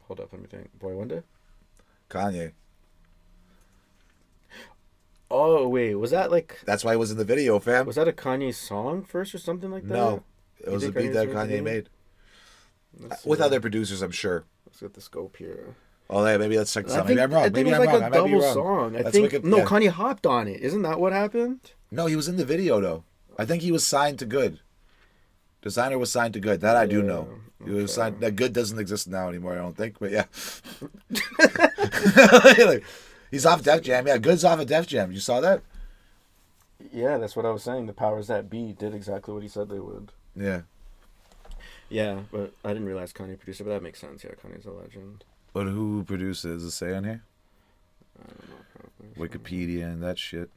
Hold up, let me think. Boy Wonder? Kanye. Oh, wait. Was that like... That's why it was in the video, fam. Was that a Kanye song first or something like that? No. It was a beat that Kanye made. With other producers, I'm sure. Let's get the scope here. Oh, yeah, maybe let's check this out. Maybe I'm wrong. I think it was like a double song. Kanye hopped on it. Isn't that what happened? No, he was in the video, though. I think he was signed to Good. Designer was signed to Good. That I do know. He was signed. That Good doesn't exist now anymore, I don't think. But yeah. He's off Def Jam. Yeah, Good's off of Def Jam. You saw that? Yeah, that's what I was saying. The powers that be did exactly what he said they would. Yeah. Yeah, but I didn't realize Kanye produced it, but that makes sense. Yeah, Kanye's a legend. But who produces? Does it say on here? I don't know. Probably. Wikipedia and that shit.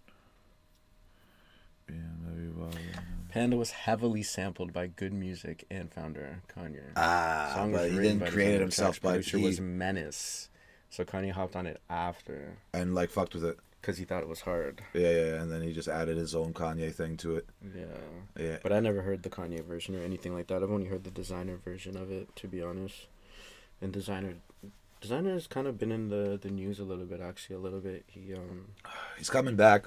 Panda was heavily sampled by Good Music and founder Kanye. But he didn't create it himself. But producer was Menace, so Kanye hopped on it after and like fucked with it because he thought it was hard. Yeah, and then he just added his own Kanye thing to it. Yeah. But I never heard the Kanye version or anything like that. I've only heard the Designer version of it, to be honest. And Designer's kind of been in the news a little bit, actually, a little bit. He's coming back.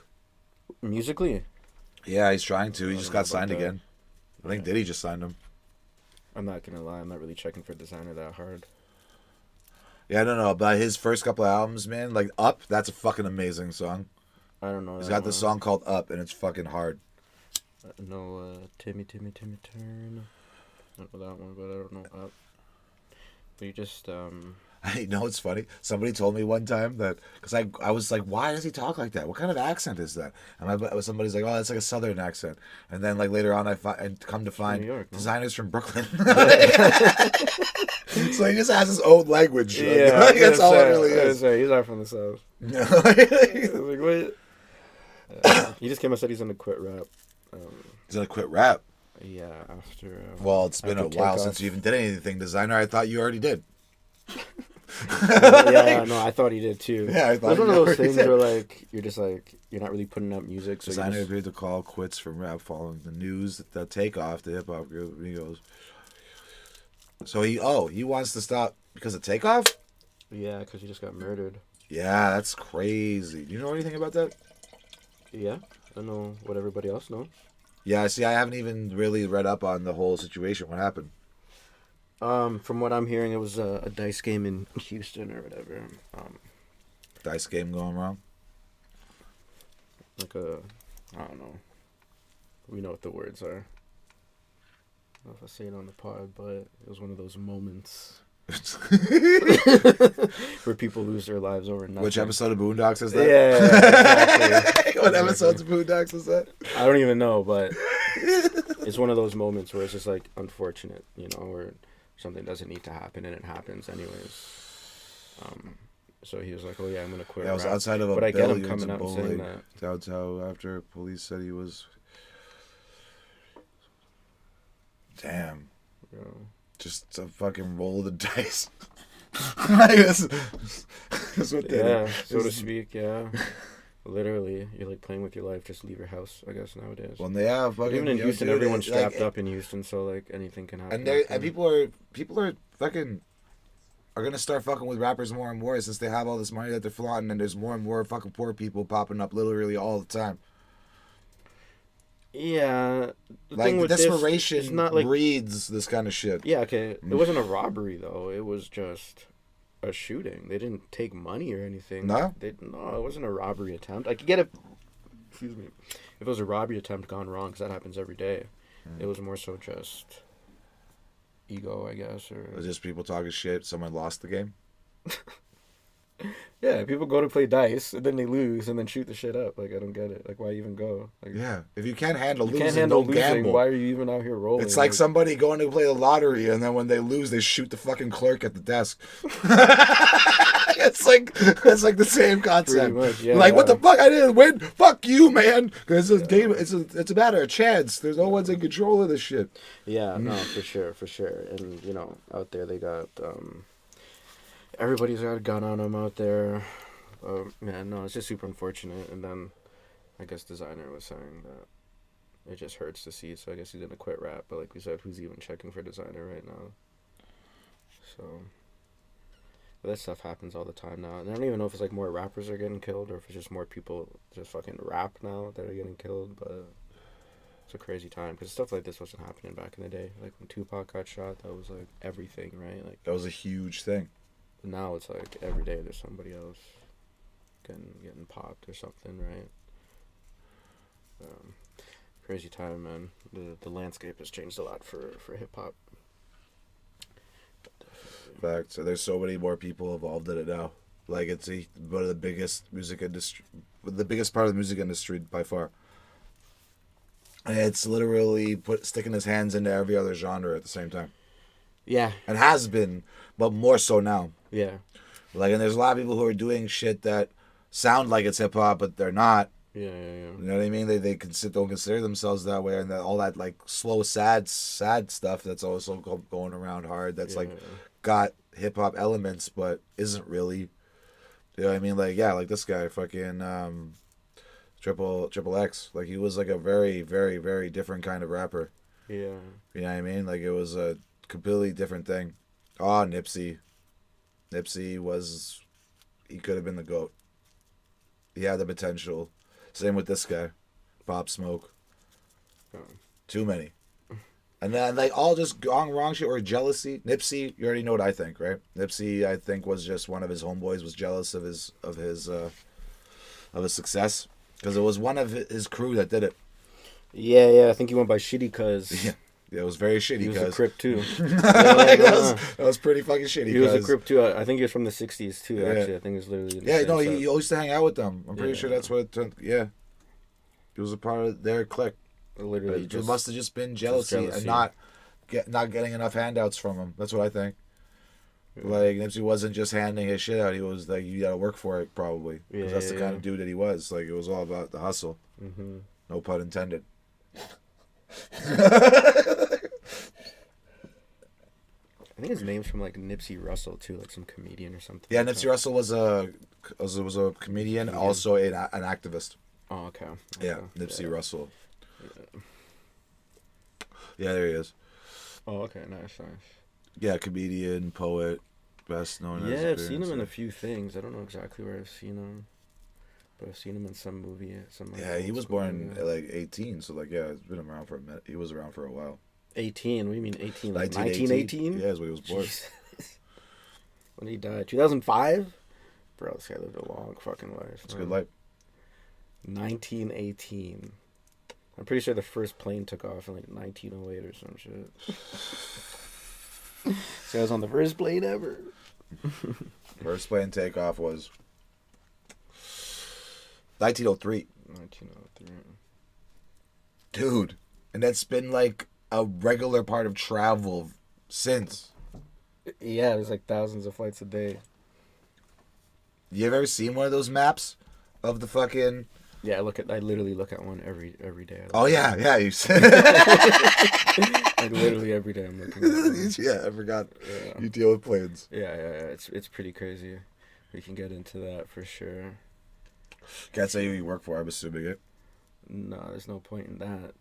Musically? Yeah, he's trying to. He just got signed again. I think Diddy just signed him. I'm not going to lie. I'm not really checking for Designer that hard. Yeah, I don't know. But his first couple of albums, man, like Up, that's a fucking amazing song. I don't know. He's got this song called Up, and it's fucking hard. Timmy Turn. I don't know that one, but I don't know Up. But you just, You know, it's funny. Somebody told me one time that, because I was like, why does he talk like that? What kind of accent is that? And somebody's like, oh, it's like a southern accent. And then like later on, I come to find New York, Designer's from Brooklyn. So he just has his own language. Yeah, that's all it really is. He's not from the South. No. I was like, wait. He just came and said he's gonna quit rap. He's gonna quit rap? Yeah, after... well, it's been a while since you even did anything, Designer. I thought you already did. Yeah, no, I thought he did too. Yeah, I It thought was one he of those already things did. where like you're just like you're not really putting up music, so you Designer just, agreed to call quits from rap following the news that Takeoff, the hip hop group. He goes, so he wants to stop because of Takeoff. yeah, because he just got murdered. Yeah, that's crazy. Do you know anything about that? Yeah, I don't know what everybody else knows. Yeah, see, I haven't even really read up on the whole situation. What happened? From what I'm hearing, it was a dice game in Houston or whatever. Dice game going wrong. Like a, I don't know. We know what the words are. I don't know if I say it on the pod, but it was one of those moments where people lose their lives over nothing. Which episode of Boondocks is that? Yeah, exactly. What episodes of Boondocks is that? I don't even know, but it's one of those moments where it's just like unfortunate, you know, where something doesn't need to happen and it happens anyways. So he was like, "Oh yeah, I'm gonna quit." Yeah, it was rap. outside of a But I get him billions coming of out and saying bowling that. downtown after police said he was. Damn. You know. Just a fucking roll of the dice. that's what they Yeah, do. so to speak. Yeah, literally, you're like playing with your life. Just leave your house, I guess nowadays. Well, they have But fucking. even in Houston, dude, everyone's like, strapped up in Houston, so like anything can happen. and they and people are fucking are gonna start fucking with rappers more and more since they have all this money that they're flaunting, and there's more and more fucking poor people popping up literally all the time. Yeah, the Like thing with desperation this, it's not like breeds this kind of shit. yeah, okay. It wasn't a robbery though. It was just a shooting. They didn't take money or anything. No? No, it wasn't a robbery attempt. I could get it. Excuse me. If it was a robbery attempt gone wrong, because that happens every day. It was more so just ego, I guess, or It's just people talking shit. Someone lost the game. yeah. People go to play dice and then they lose and then shoot the shit up. Like I don't get it. Like why even go? Like Yeah, if you can't handle you losing, can't handle don't losing. gamble. Why are you even out here rolling? It's like somebody going to play the lottery, and then when they lose, they shoot the fucking clerk at the desk. it's like the same concept. Pretty much, yeah. Like what the fuck? I didn't win. Fuck you, man. Because it's a game. It's a matter of chance. There's no one's in control of this shit. Yeah, no, for sure. And you know, out there they got everybody's got a gun on them out there. Yeah, no, it's just super unfortunate. And then I guess Designer was saying that it just hurts to see. So I guess he's gonna quit rap. But like we said, who's even checking for Designer right now? So but that stuff happens all the time now. And I don't even know if it's like more rappers are getting killed or if it's just more people just fucking rap now that are getting killed. But it's a crazy time because stuff like this wasn't happening back in the day. Like when Tupac got shot, that was like everything, right? Like That was a huge thing. now it's like every day there's somebody else getting popped or something, right? Crazy time, man. The landscape has changed a lot for hip hop. Fact. So there's so many more people involved in it now. Like it's one of the biggest music industry, the biggest part of the music industry by far. And it's literally sticking his hands into every other genre at the same time. Yeah, And has been, but more so now. yeah, Like, and there's a lot of people who are doing shit that sound like it's hip hop, but they're not. yeah. You know what I mean? They don't consider themselves that way, and that all that like slow, sad stuff that's also going around hard. That's like got hip hop elements, but isn't really. You know what I mean? Like yeah, like this guy, fucking Triple X. Like he was like a very, very, very different kind of rapper. Yeah. You know what I mean? Like it was a completely different thing. Oh, Nipsey. Nipsey was, he could have been the GOAT. He had the potential. Same with this guy, Pop Smoke. Too many. And then like all just gone wrong shit or jealousy. Nipsey, you already know what I think, right? Nipsey, I think, was just one of his homeboys was jealous of his success because it was one of his crew that did it. Yeah. I think he went by Shitty Cuz. Yeah. Yeah, it was very shitty. He was a Crip too. that was pretty fucking shitty. He was a Crip too. I think he was from the '60s too. Yeah. Actually, I think it was literally. Yeah, no, he used to hang out with them. I'm pretty Yeah. sure that's what. Yeah, he was a part of their clique. literally It just must have just been jealousy, and not getting enough handouts from him. That's what I think. Yeah. Like Nipsey wasn't just handing his shit out. He was like, you got to work for it, probably. Because that's the Yeah. kind of dude that he was. Like it was all about the hustle. Mm-hmm. No pun intended. I think his name's from like Nipsey Russell too, like some comedian or something. Yeah, like Nipsey that. Russell was a comedian, also an activist. Oh, okay. Yeah, Okay. Nipsey Russell. Yeah. Yeah, there he is. Oh, okay. Nice. Yeah, comedian, poet, best known as. Yeah, I've seen him in a few things. I don't know exactly where I've seen him, but I've seen him in some movie. Some. Like, Yeah, he old was school born movie. at like 18, so like yeah, it's been around for a minute. He was around for a while. 18. What do you mean 18? Like 1918? 1918? Yeah, is when he was born. Jesus. When he died, 2005. Bro, this guy lived a long fucking life. It's a good life. 1918. I'm pretty sure the first plane took off in like 1908 or some shit. So I was on the first plane ever. First plane takeoff was 1903. 1903. Dude, and that's been like a regular part of travel since. Yeah, there's like thousands of flights a day. You ever seen one of those maps of the fucking? Yeah, I literally look at one every day. Oh yeah, yeah. You said. Like literally every day I'm looking at one. Yeah, I forgot. Yeah. You deal with planes. Yeah. It's pretty crazy. We can get into that for sure. Can't say who you work for. I'm assuming it. No, there's no point in that.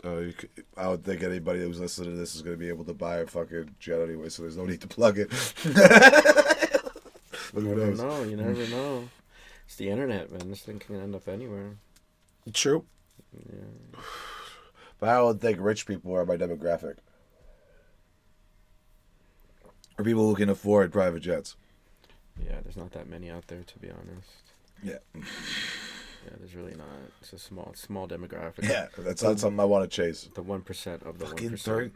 I don't think anybody who's listening to this is going to be able to buy a fucking jet anyway, so there's no need to plug it. You never know. You never know. It's the internet, man. This thing can end up anywhere. True. Yeah. But I don't think rich people are my demographic. Or people who can afford private jets. Yeah, there's not that many out there, to be honest. Yeah. Yeah, there's really not. It's a small demographic. Yeah, that's not something I want to chase. The 1% of the Fucking 1%.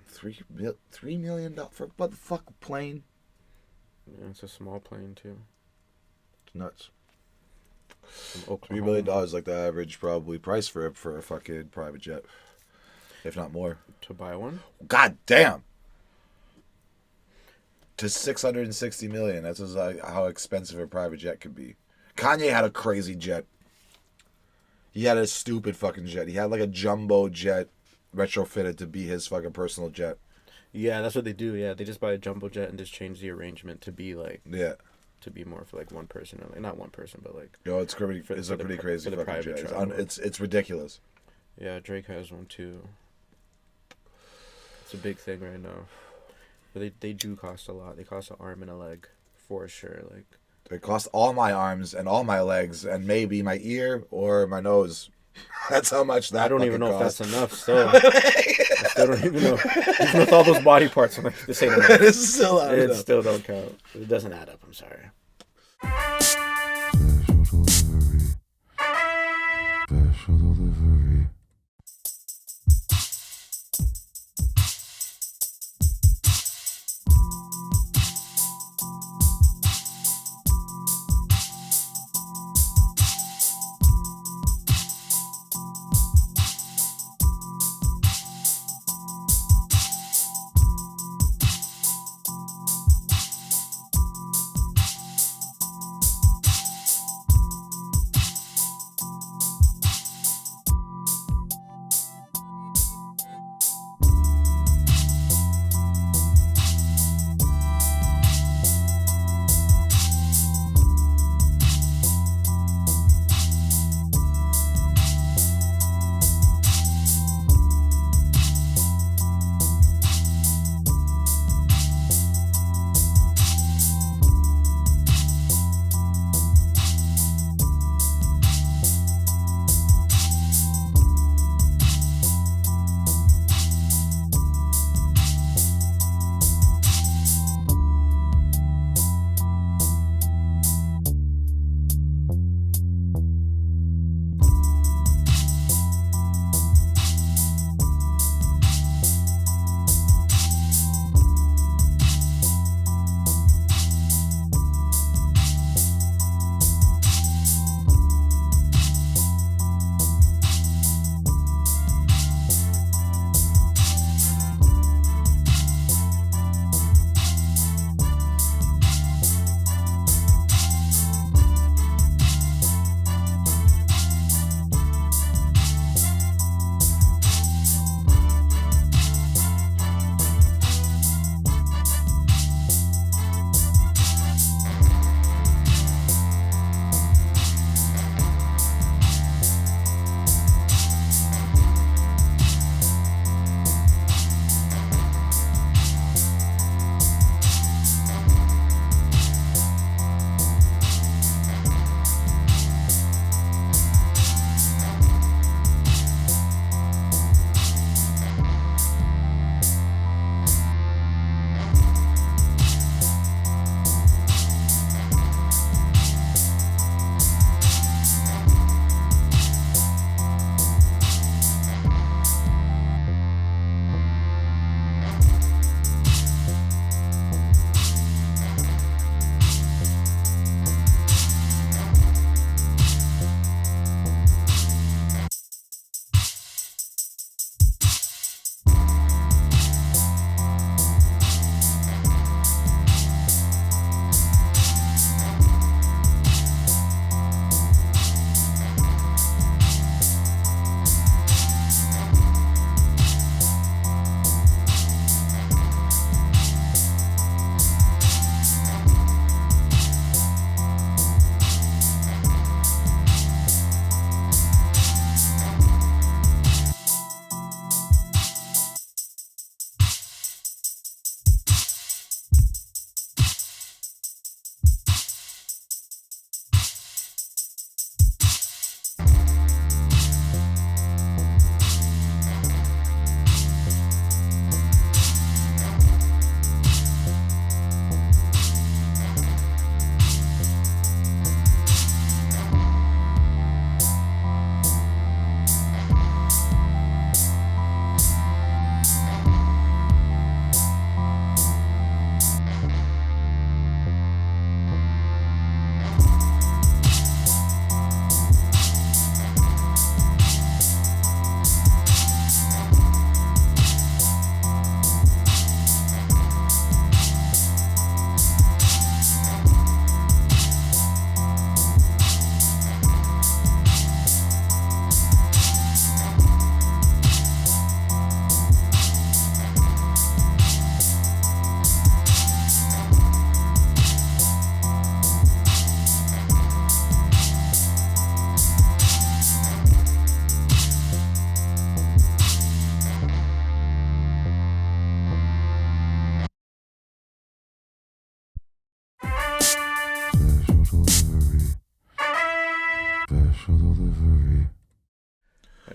$3 million for what the fuck plane? Yeah, it's a small plane too. It's nuts. From $3 Oklahoma. million like the average probably price for a fucking private jet, if not more. To buy one? God damn. To 660 million. That's just like how expensive a private jet could be. Kanye had a crazy jet. He had a stupid fucking jet. He had like a jumbo jet retrofitted to be his fucking personal jet. Yeah, that's what they do. Yeah, they just buy a jumbo jet and just change the arrangement to be like Yeah. to be more for like one person, or like not one person, but like Yo, it's pretty. For- It's for a the pretty pri- crazy for the fucking private jet. travel. It's ridiculous. yeah, Drake has one too. It's a big thing right now. But they do cost a lot. They cost an arm and a leg for sure. Like It cost all my arms and all my legs and maybe my ear or my nose. That's how much that. I don't even know cost. if that's enough. Still, I still don't even know. Even with all those body parts, I'm like, this ain't enough. It's still not It enough. still don't count. It doesn't add up. I'm sorry. Special delivery.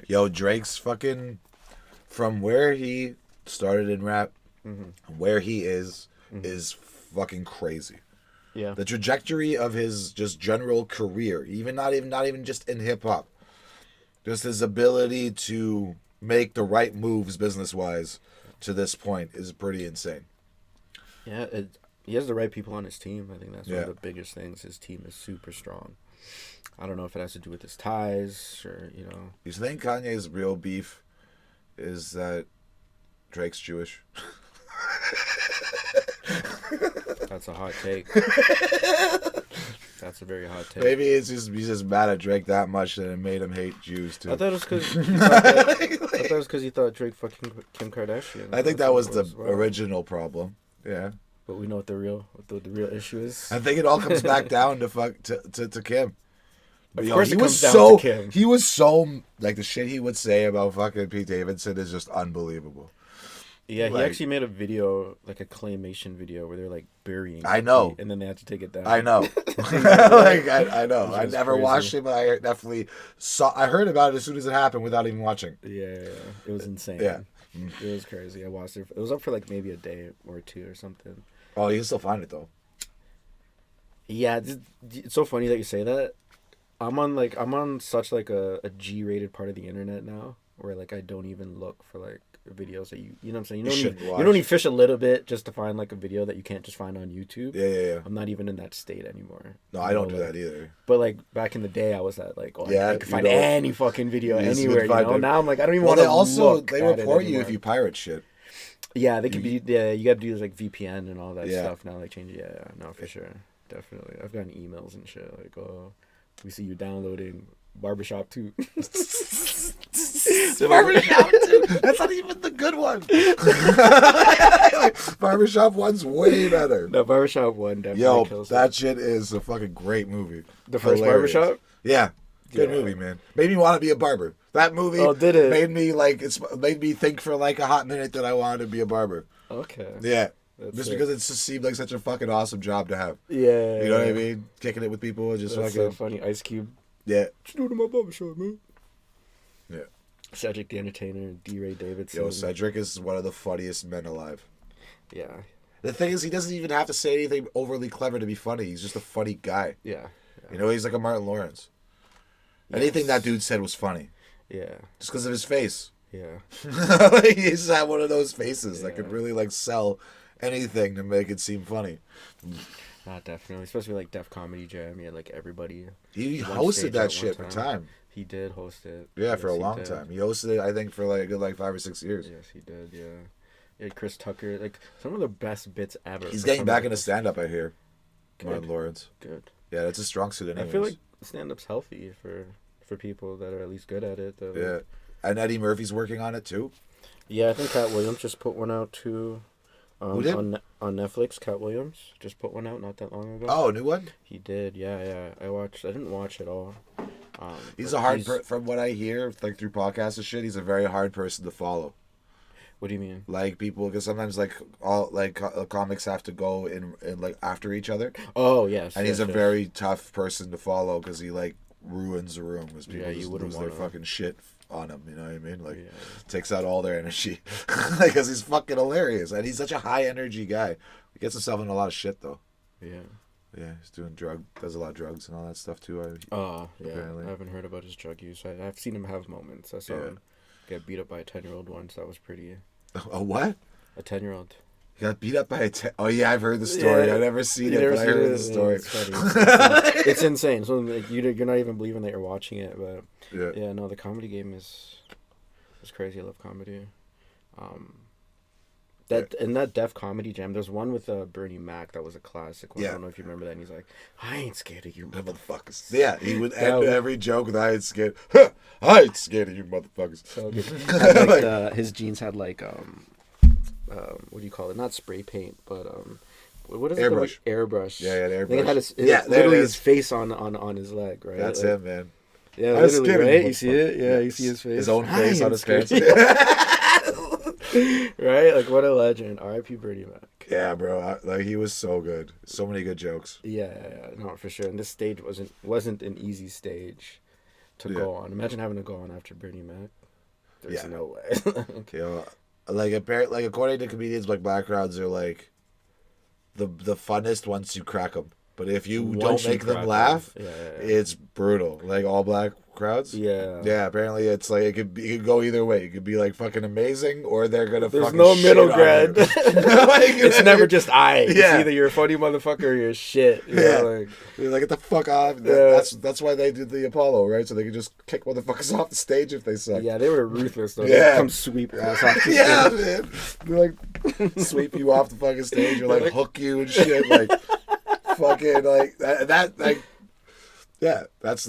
Yo, Drake's fucking from where he started in rap, where he is fucking crazy. Yeah. The trajectory of his just general career, even not even just in hip hop, just his ability to make the right moves business wise to this point is pretty insane. Yeah, he has the right people on his team. I think that's one Yeah. of the biggest things. His team is super strong. I don't know if it has to do with his ties or, you know. You think Kanye's real beef is that Drake's Jewish? That's a hot take. That's a very hot take. Maybe he's just mad at Drake that much that it made him hate Jews too. I thought it was because he thought Drake fucking Kim Kardashian. I think that was the original problem. Yeah. But we know what the real issue is. I think it all comes back down to Kim. Of Yo, course, he it was comes so down to Kim. he was so like the shit he would say about fucking Pete Davidson is just unbelievable. Yeah, he Like- actually made a video, like a claymation video, where they're like burying. I know. Pete, and then they had to take it down. I know. Like I know. Which I is never crazy. watched it, but I definitely saw. I heard about it as soon as it happened without even watching. Yeah, it was insane. Yeah. It was crazy. I watched it. It was up for like maybe a day or two or something. Oh, you can still find it though. Yeah, it's so funny that you say that. I'm on such like a G-rated part of the internet now, where like I don't even look for like videos that you know what I'm saying. You shouldn't don't watch. need to fish a little bit just to find like a video that you can't just find on YouTube. Yeah. I'm not even in that state anymore. No, You I don't know, do like, that either. But like back in the day, I was at like, oh, Yeah, I you could find don't- any fucking video Yes, you anywhere. can You find know, it. now I'm like, I don't even Well, want they to also look they at it report you anymore. if you pirate shit. Yeah, they could be. Yeah, you got to do like VPN and all that Yeah. stuff now. Like change. Yeah, no, for sure, definitely. I've gotten emails and shit like, oh, we see you downloading Barbershop 2. Barbershop 2. That's not even the good one. Barbershop 1's way better. No, Barbershop 1 definitely Yo, kills that it. shit is a fucking great movie. The first Hilarious. Barbershop? Yeah. Good Yeah. movie, man. Made me want to be a barber. That movie Oh, did it? made me made me think for like a hot minute that I wanted to be a barber. Okay. Yeah. That's Just sick. because it just seemed like such a fucking awesome job to have. Yeah. You know what I mean? Kicking it with people and just That's fucking so funny. Ice Cube. yeah. What you doing in my barbershop, man? Yeah. Cedric the Entertainer, D. Ray Davidson. Yo, Cedric is one of the funniest men alive. Yeah. The thing is, he doesn't even have to say anything overly clever to be funny. He's just a funny guy. Yeah. You know, he's like a Martin Lawrence. Anything that dude said was funny. Yeah. Just because of his face. Yeah. He just had one of those faces that could really like sell anything to make it seem funny. Not definitely. Especially like Def Comedy Jam. Yeah, like everybody. He One hosted stage that at shit one for time. He did host it. Yeah, for a Yes, he long did. time. He hosted it, I think, for like a good 5 or 6 years. Yes, he did. Yeah. Yeah, Chris Tucker. Like some of the best bits ever. He's for getting some back of into the- stand up, I hear. Good. Martin Lawrence. Good. Yeah, that's a strong suit anyways. I feel like stand up's healthy for people that are at least good at it. That, like- Yeah. And Eddie Murphy's working on it too. Yeah, I think Cat Williams just put one out too. Who did? On Netflix, Cat Williams just put one out not that long ago. Oh, a new one? He did, yeah. I didn't watch it all. He's but a hard from what I hear, like through podcasts and shit, he's a very hard person to follow. What do you mean? Like people, because sometimes like all like comics have to go in like after each other, Oh yes, and yes, he's a yes. very tough person to follow because he like ruins the room because people Yeah, you just wouldn't lose their wanna- fucking shit on him. You know what I mean? Like Yeah. takes out all their energy because he's fucking hilarious and he's such a high energy guy. He gets himself in a lot of shit though. Yeah. Yeah, he's does a lot of drugs and all that stuff too. Oh yeah. Apparently. I haven't heard about his drug use. I've seen him have moments. I saw Yeah. him get beat up by a 10-year-old once. That was pretty. A what? A 10-year-old. He got beat up by a Oh yeah, I've heard the story. Yeah. I've never seen You it, never but I seen heard it? the story. Yeah, it's funny. It's insane. So like, you're not even believing that you're watching it, but Yeah. yeah, no, the comedy game is crazy. I love comedy. In that Def Comedy Jam, there's one with Bernie Mac that was a classic one. Yeah. I don't know if you remember that. And he's like, I ain't scared of you, motherfucker. Motherfuckers. Yeah, he would That end was- every joke with "I ain't scared." Huh, I ain't scared of you, motherfuckers. So good. Had, like, his jeans had like what do you call it? Not spray paint, but what is it? called? Airbrush. Airbrush. Yeah, the I think it airbrush. had his, Yeah, there literally it his is. face on his leg, right? That's Like, him, man. Yeah, I was literally, scared of right? you, You see it? Yeah, motherfucker. you see his face. His own I face am on his scared. pants. Right? Like, what a legend. R.I.P. Bernie Mac. Yeah, bro. Like he was so good. So many good jokes. Yeah, no, for sure. And this stage wasn't an easy stage. to go on. Imagine having to go on after Bernie Mac. There's Yeah. no way. You know, like according to comedians, like black crowds are like the funnest once you crack them. But if you Once don't you make them crack laugh, them. Yeah. it's brutal. Like all black crowds. Yeah. Yeah. Apparently, it's like it could go either way. It could be like fucking amazing, or they're gonna. There's fucking no shit middle on ground. you. It's never just It's Yeah. either you're a funny motherfucker or you're shit. You Yeah. know, like, You're like, get the fuck off. Yeah. That's why they did the Apollo, right? So they could just kick motherfuckers off the stage if they suck. yeah, they were ruthless though. Yeah. They come sweep your ass off the Yeah, stage. man. They like sweep you off the fucking stage or like hook you and shit. Like fucking like that like yeah. That's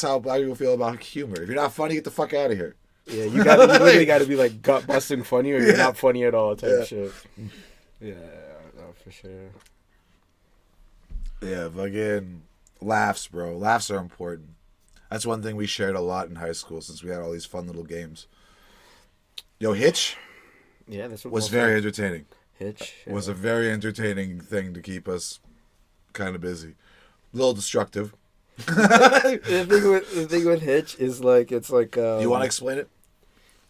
how black people feel about humor. If you're not funny, get the fuck out of here. Yeah, you literally got to be like gut busting funny, or you're not funny at all type Yeah. shit. Yeah, no, for sure. Yeah, fucking laughs, bro. Laughs are important. That's one thing we shared a lot in high school since we had all these fun little games. Yo, Hitch Yeah, this was very entertaining. Hitch. It was a very entertaining thing to keep us kind of busy. A little destructive. The thing with Hitch is like it's like. You want to explain it?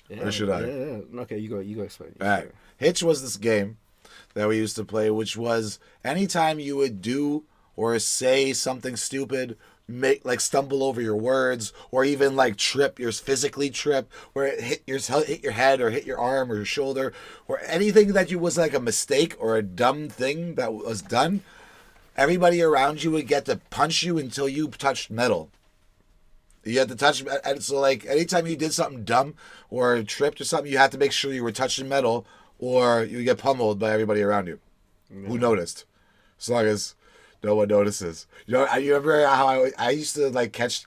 Yeah, or should I? Yeah. Okay, you go explain. All right. Hitch was this game that we used to play, which was anytime you would do or say something stupid, stumble over your words, or even like physically trip, where it hit your head or hit your arm or your shoulder, or anything that was like a mistake or a dumb thing that was done. Everybody around you would get to punch you until you touched metal. You had to touch, and so like anytime you did something dumb or tripped or something, you had to make sure you were touching metal, or you get pummeled by everybody around you, who noticed. As long as no one notices. You know, you remember how I used to like catch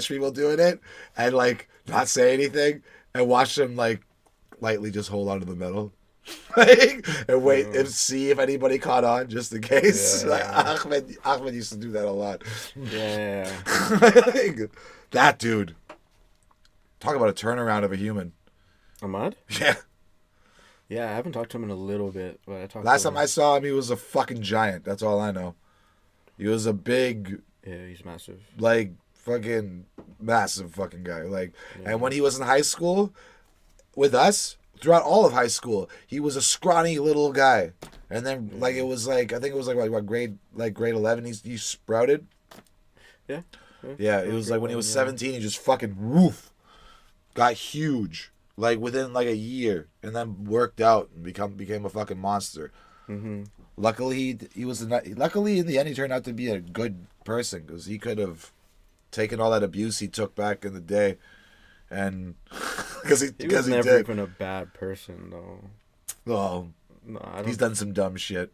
people doing it and like not say anything and watch them like lightly just hold onto the metal. And wait and see if anybody caught on just in case. Yeah. Like Ahmed used to do that a lot. Yeah. That dude. Talk about a turnaround of a human. Ahmad? Yeah. Yeah, I haven't talked to him in a little bit, but I talked. Last to time him. I saw him, he was a fucking giant. That's all I know. He was a big, Yeah, he's massive. like, fucking massive fucking guy. Like, Yeah. and when he was in high school with us, throughout all of high school, he was a scrawny little guy. And then, like, it was like, I think it was like what grade 11, he sprouted. Yeah. Yeah, it was like when he was 17, he just fucking got huge, like within like a year, and then worked out and became a fucking monster. Mm-hmm. Luckily, luckily in the end he turned out to be a good person, because he could have taken all that abuse he took back in the day, and because He was he never did. even a bad person though. Well, No, I don't. he's done some dumb shit.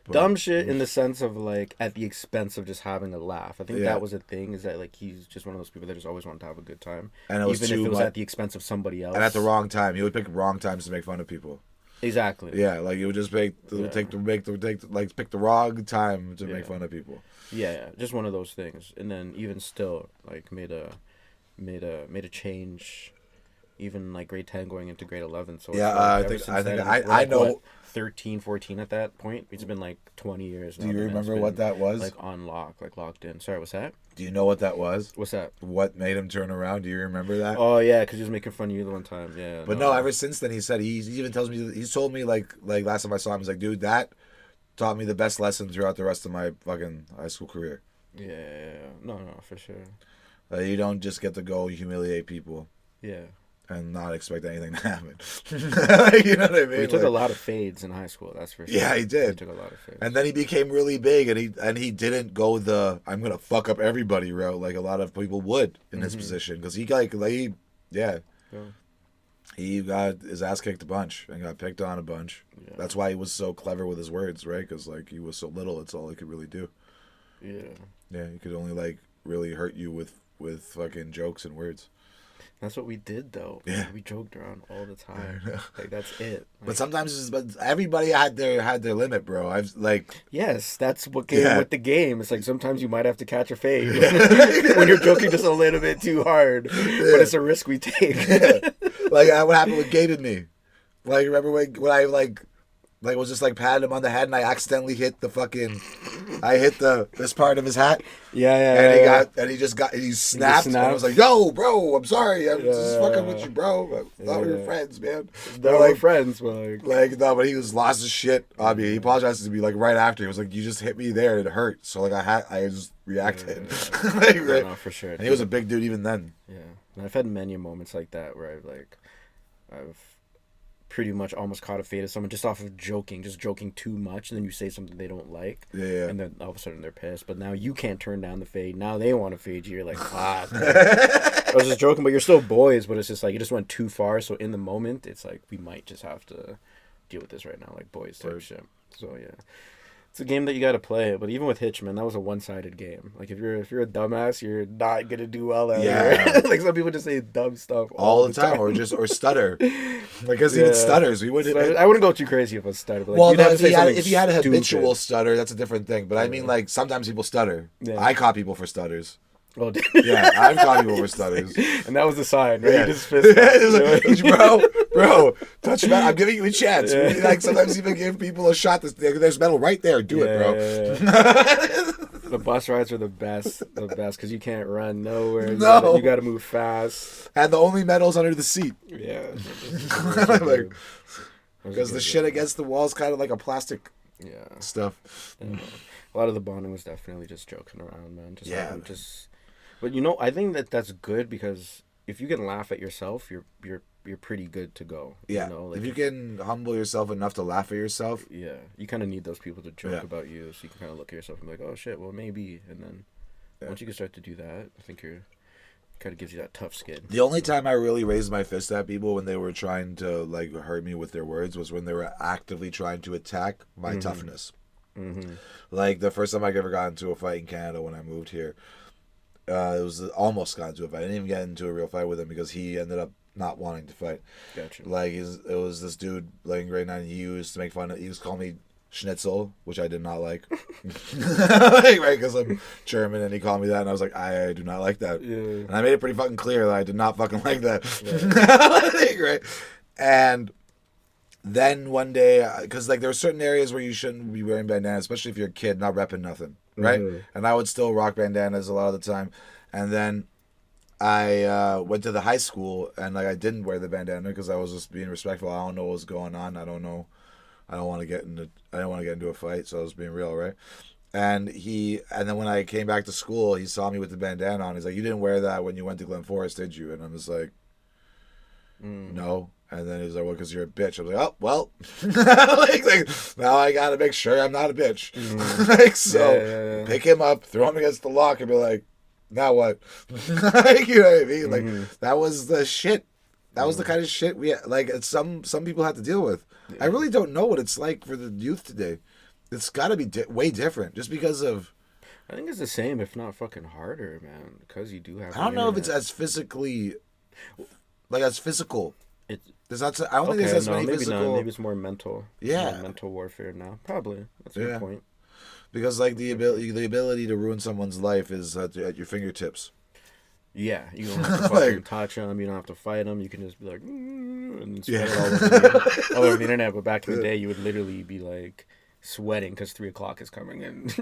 But- Dumb shit in the sense of like at the expense of just having a laugh. I think Yeah. that was a thing. Is that like he's just one of those people that just always wanted to have a good time, And it was even if too it was much- at the expense of somebody else. and at the wrong time. He would pick wrong times to make fun of people. Exactly. Yeah, like it would just pick the wrong time to make Yeah. fun of people. Yeah, just one of those things. And then even still, like made a change. Even like grade 10 going into grade 11. So it's Yeah, like, I ever think- since I think then, I- we're, I like, know- what, 13, 14 at that point. It's been like 20 years. Do now you that it's remember what been, that was? Like on lock, like locked in. Sorry, what's that? Do you know what that was? What's that? What made him turn around? Do you remember that? Oh yeah, because he was making fun of you the one time. Yeah. But no, ever since then he said he even tells me, he's told me like last time I saw him, he's like, dude, that taught me the best lesson throughout the rest of my fucking high school career. Yeah. No, for sure. You don't just get to go humiliate people Yeah. and not expect anything to happen. You know what I mean? We took a Like- lot of fades in high school. That's for sure. Yeah, he did. We took a lot of fades. And then he became really big, and he didn't go the I'm gonna fuck up everybody route like a lot of people would in his position, because he Yeah. he got his ass kicked a bunch and got picked on a bunch. Yeah. That's why he was so clever with his words, right? Because like he was so little, it's all he could really do. Yeah. Yeah, he could only like really hurt you with fucking jokes and words. That's what we did though. Yeah. We joked around all the time. Like that's it. But Like, sometimes, but everybody had their limit, bro. I've like yes, that's what came Yeah. with the game. It's like sometimes you might have to catch a fade when you're joking just a little bit too hard, but it's a risk we take. like what happened with Gabe and me. Like remember when I like like was just like patting him on the head, and I accidentally hit this part of his hat. And he snapped, and I was like, "Yo, bro, I'm sorry, I'm just fucking with you, bro. I thought we were friends, man." They're like friends, but no, but he was lost his shit on me. He apologized to me like right after. He was like, "You just hit me there, it hurt." So like I just reacted. No, for sure. And he was a big dude even then. Yeah, and I've had many moments like that where I've pretty much almost caught a fade of someone just off of just joking too much, and then you say something they don't like, and then all of a sudden they're pissed. But now you can't turn down the fade. Now they want to fade you. You're like, fuck. I was just joking, but you're still boys. But it's just like you just went too far. So in the moment, it's like we might just have to deal with this right now, like boys type shit. So yeah. It's a game that you got to play, but even with Hitch, man, that was a one-sided game. Like if you're a dumbass, you're not gonna do well out there. Like some people just say dumb stuff all the time, or stutter. Because even stutters, we wouldn't. I wouldn't go too crazy if I stutter. But like, well, if you had a habitual stutter, that's a different thing. But I mean, like sometimes people stutter. Yeah. I caught people for stutters. Oh, yeah, I've caught people for stutters, and that was the sign, right? Yeah. You just fist bro, touch metal. I'm giving you a chance. Yeah. We, like sometimes even give people a shot. There's metal right there. Do it, bro. The bus rides are the best, because you can't run nowhere. You got to move fast, and the only metal's under the seat. Yeah, because the shit against the wall is kind of like a plastic. Stuff. Yeah. A lot of the bonding was definitely just joking around, man. But I think that's good, because if you can laugh at yourself, you're pretty good to go. Yeah. Like if you can humble yourself enough to laugh at yourself. Yeah. You kind of need those people to joke about you, so you can kind of look at yourself and be like, oh shit, well maybe, and then once you can start to do that, I think kind of gives you that tough skin. The only time I really raised my fist at people when they were trying to like hurt me with their words was when they were actively trying to attack my toughness. Mm-hmm. Like the first time I ever got into a fight in Canada when I moved here, it was almost got into a fight. I didn't even get into a real fight with him because he ended up not wanting to fight. Gotcha. Like it was this dude like in grade 9. He used to make fun of. He used to call me Schnitzel, which I did not like. Right, because I'm German, and he called me that, and I was like, I do not like that. Yeah. And I made it pretty fucking clear that I did not fucking like that. Yeah. Right. And then one day, because like there were certain areas where you shouldn't be wearing bandanas, especially if you're a kid, not repping nothing, right? Mm-hmm. And I would still rock bandanas a lot of the time. And then I went to the high school, and like I didn't wear the bandana because I was just being respectful. I don't know what was going on. I don't know. I didn't want to get into a fight, so I was being real, right? And then when I came back to school, he saw me with the bandana on. He's like, "You didn't wear that when you went to Glen Forest, did you?" And I was like, "No." And then he's like, "Well, because you're a bitch." I was like, "Oh, well." like now I gotta make sure I'm not a bitch. Pick him up, throw him against the lock, and be like, "Now what?" You know what I mean? Like that was the shit. That was the kind of shit some people have to deal with. Yeah. I really don't know what it's like for the youth today. It's got to be way different, just because of. I think it's the same, if not fucking harder, man. Because you do have. I don't know if it's as physically, as physical. I don't think it's as many maybe physical. Not. Maybe it's more mental. Yeah, more mental warfare now. Probably that's a good point. Because like the ability to ruin someone's life is at your fingertips. Yeah, you don't have to fucking touch them. You don't have to fight them. You can just be like, and spread it all over the internet. But back in the day, you would literally be like sweating because 3 o'clock is coming, and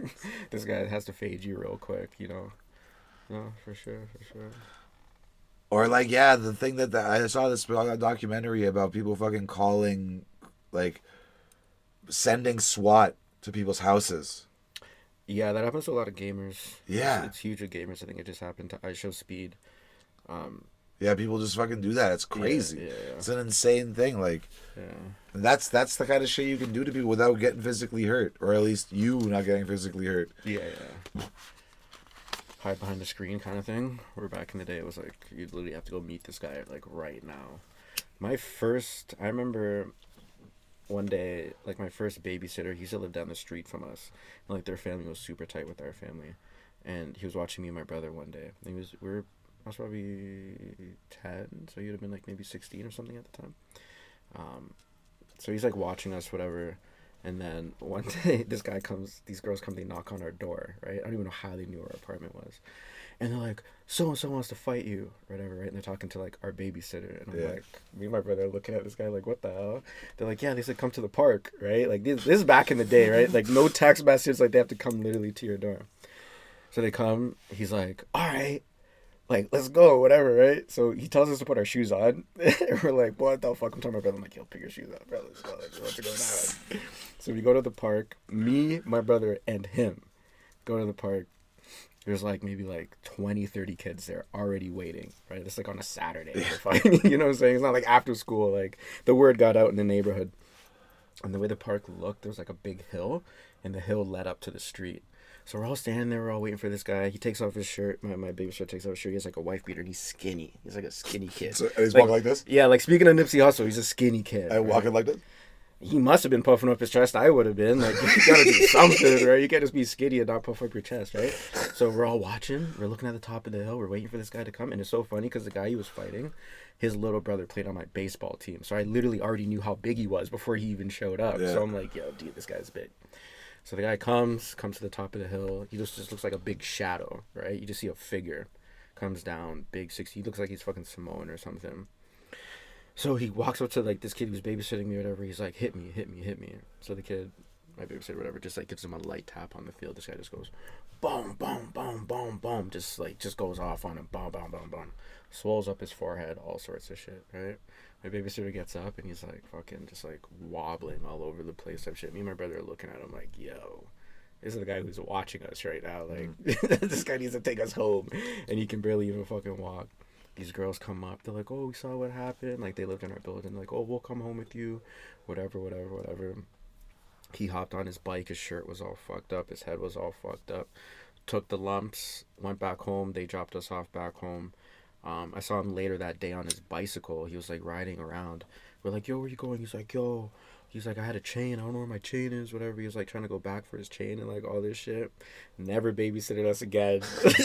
this guy has to fade you real quick. No, for sure. Or the thing that I saw this documentary about people fucking calling, like, sending SWAT to people's houses. Yeah, that happens to a lot of gamers. Yeah. It's huge with gamers. I think it just happened to iShowSpeed. Yeah, people just fucking do that. It's crazy. Yeah. It's an insane thing. Like, that's the kind of shit you can do to people without getting physically hurt. Or at least you not getting physically hurt. Yeah. Hide behind the screen kind of thing. Where back in the day, it was like, you'd literally have to go meet this guy, like, right now. I remember one day, like, my first babysitter, he used to live down the street from us, and like their family was super tight with our family, and he was watching me and my brother one day. I was probably 10, so you'd have been like maybe 16 or something at the time. So he's like watching us, whatever, and then one day these girls come, they knock on our door, right? I don't even know how they knew where our apartment was, and they're like, so and so wants to fight you, or whatever, right? And they're talking to like our babysitter, and I'm like, me and my brother are looking at this guy like, what the hell? They're like, yeah, they said come to the park, right? Like this is back in the day, right? Like no text message, like they have to come literally to your door. So they come. He's like, all right, like let's go, whatever, right? So he tells us to put our shoes on. And we're like, what the fuck? I'm telling my brother, I'm like, yo, pick your shoes up, bro. Let's go. Like, let's go now. So we go to the park. Me, my brother, and him go to the park. There's like maybe like 20, 30 kids there already waiting, right? It's like on a Saturday. You know what I'm saying? It's not like after school. Like the word got out in the neighborhood. And the way the park looked, there was like a big hill, and the hill led up to the street. So we're all standing there, we're all waiting for this guy. He takes off his shirt. My baby shirt takes off his shirt. He has like a wife beater, and he's skinny. He's like a skinny kid. So he's walking like this? Yeah, like speaking of Nipsey Hussle, he's a skinny kid. And walking like this? He must have been puffing up his chest. I would have been. Like, you gotta do something, right? You can't just be skinny and not puff up your chest, right? So we're all watching. We're looking at the top of the hill. We're waiting for this guy to come. And it's so funny because the guy he was fighting, his little brother played on my baseball team. So I literally already knew how big he was before he even showed up. Yeah. So I'm like, yo, dude, this guy's big. So the guy comes to the top of the hill. He just looks like a big shadow, right? You just see a figure. Comes down, big 60. He looks like he's fucking Samoan or something. So he walks up to like this kid who's babysitting me or whatever. He's like, hit me. So the kid, my babysitter, whatever, just like gives him a light tap on the field. This guy just goes, boom, boom, boom, boom, boom. Just goes off on him. Boom, boom, boom, boom. Swells up his forehead, all sorts of shit, right? My babysitter gets up and he's like fucking just like wobbling all over the place type shit. Me and my brother are looking at him like, yo, this is the guy who's watching us right now. Like, this guy needs to take us home. And he can barely even fucking walk. These girls come up. They're like, oh, we saw what happened. Like, they lived in our building. Like, oh, we'll come home with you. Whatever. He hopped on his bike. His shirt was all fucked up. His head was all fucked up. Took the lumps. Went back home. They dropped us off back home. I saw him later that day on his bicycle. He was, like, riding around. We're like, yo, where you going? He's like, yo. He's like, I had a chain. I don't know where my chain is, whatever. He was, like, trying to go back for his chain and, like, all this shit. Never babysitted us again.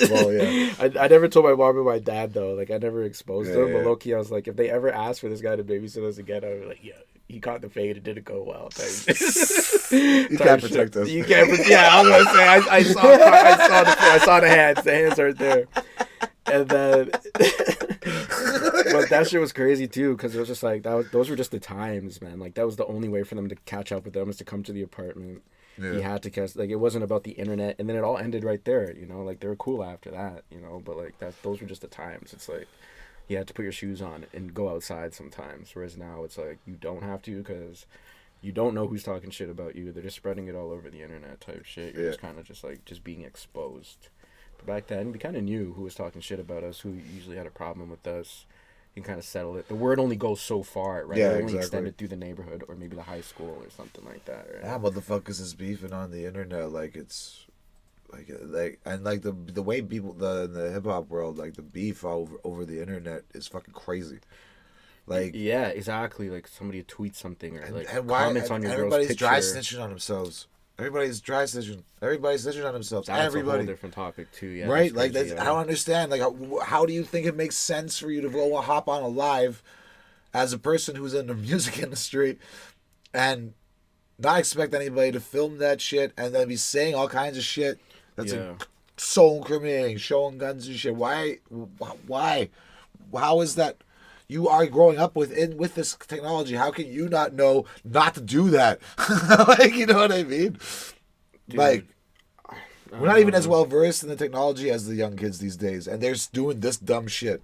Well, yeah. I never told my mom and my dad, though. Like, I never exposed them. But low-key, I was like, if they ever ask for this guy to babysit us again, I was like, yeah, he caught the fade. It didn't go well. You can't protect us. You can't protect. Yeah, I was going to say, I saw the hands. The hands aren't there. And then, but that shit was crazy too, because it was just like those were just the times, man. Like that was the only way for them to catch up with them is to come to the apartment. Yeah. He had to catch. Like it wasn't about the internet, and then it all ended right there. You know, like they were cool after that. You know, but like those were just the times. It's like you had to put your shoes on and go outside sometimes. Whereas now it's like you don't have to because you don't know who's talking shit about you. They're just spreading it all over the internet type shit. You're just kind of just being exposed. But back then, we kind of knew who was talking shit about us, who usually had a problem with us. You can kind of settle it. The word only goes so far, right? Yeah, it only extended through the neighborhood or maybe the high school or something like that, right? Yeah, motherfuckers is beefing on the internet like it's like and like the way people in the hip hop world, like the beef over the internet is fucking crazy. Like yeah, exactly. Like somebody tweets something or like comments on your girl's everybody's picture. dry snitching on themselves. Everybody's dry snitching. Everybody's snitching on themselves. That's everybody. a whole different topic too. Yeah, right. Like that's, I don't understand. Like how do you think it makes sense for you to go hop on a live as a person who's in the music industry and not expect anybody to film that shit and then be saying all kinds of shit that's so incriminating, showing guns and shit. Why? How is that? You are growing up with this technology. How can you not know not to do that? Like, you know what I mean? Dude, like, we're not even as well versed in the technology as the young kids these days, and they're doing this dumb shit.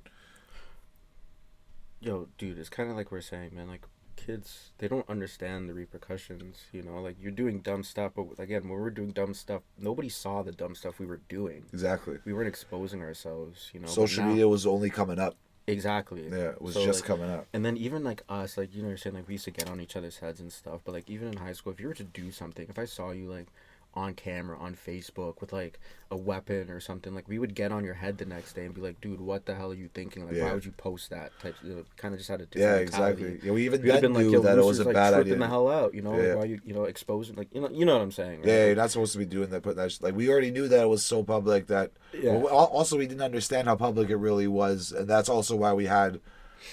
Yo, dude, it's kind of like we're saying, man. Like, kids, they don't understand the repercussions. You know, like you're doing dumb stuff, but again, when we're doing dumb stuff, nobody saw the dumb stuff we were doing. Exactly. We weren't exposing ourselves. You know, social media was only coming up. Exactly. Yeah, it was just coming up. And then even like us, like, you know, you're saying like we used to get on each other's heads and stuff, but like even in high school, if you were to do something, if I saw you like on camera on Facebook with like a weapon or something, like we would get on your head the next day and be like, dude, what the hell are you thinking? Like, why would you post that? Type, kind of just had a different mentality. Exactly. Yeah, we even then knew that it was a bad idea. The hell out, you know, like, why you exposing, like, you know what I'm saying? Right? Yeah, you're not supposed to be doing that. But that's like we already knew that it was so public that. Yeah. Well, also, we didn't understand how public it really was, and that's also why we had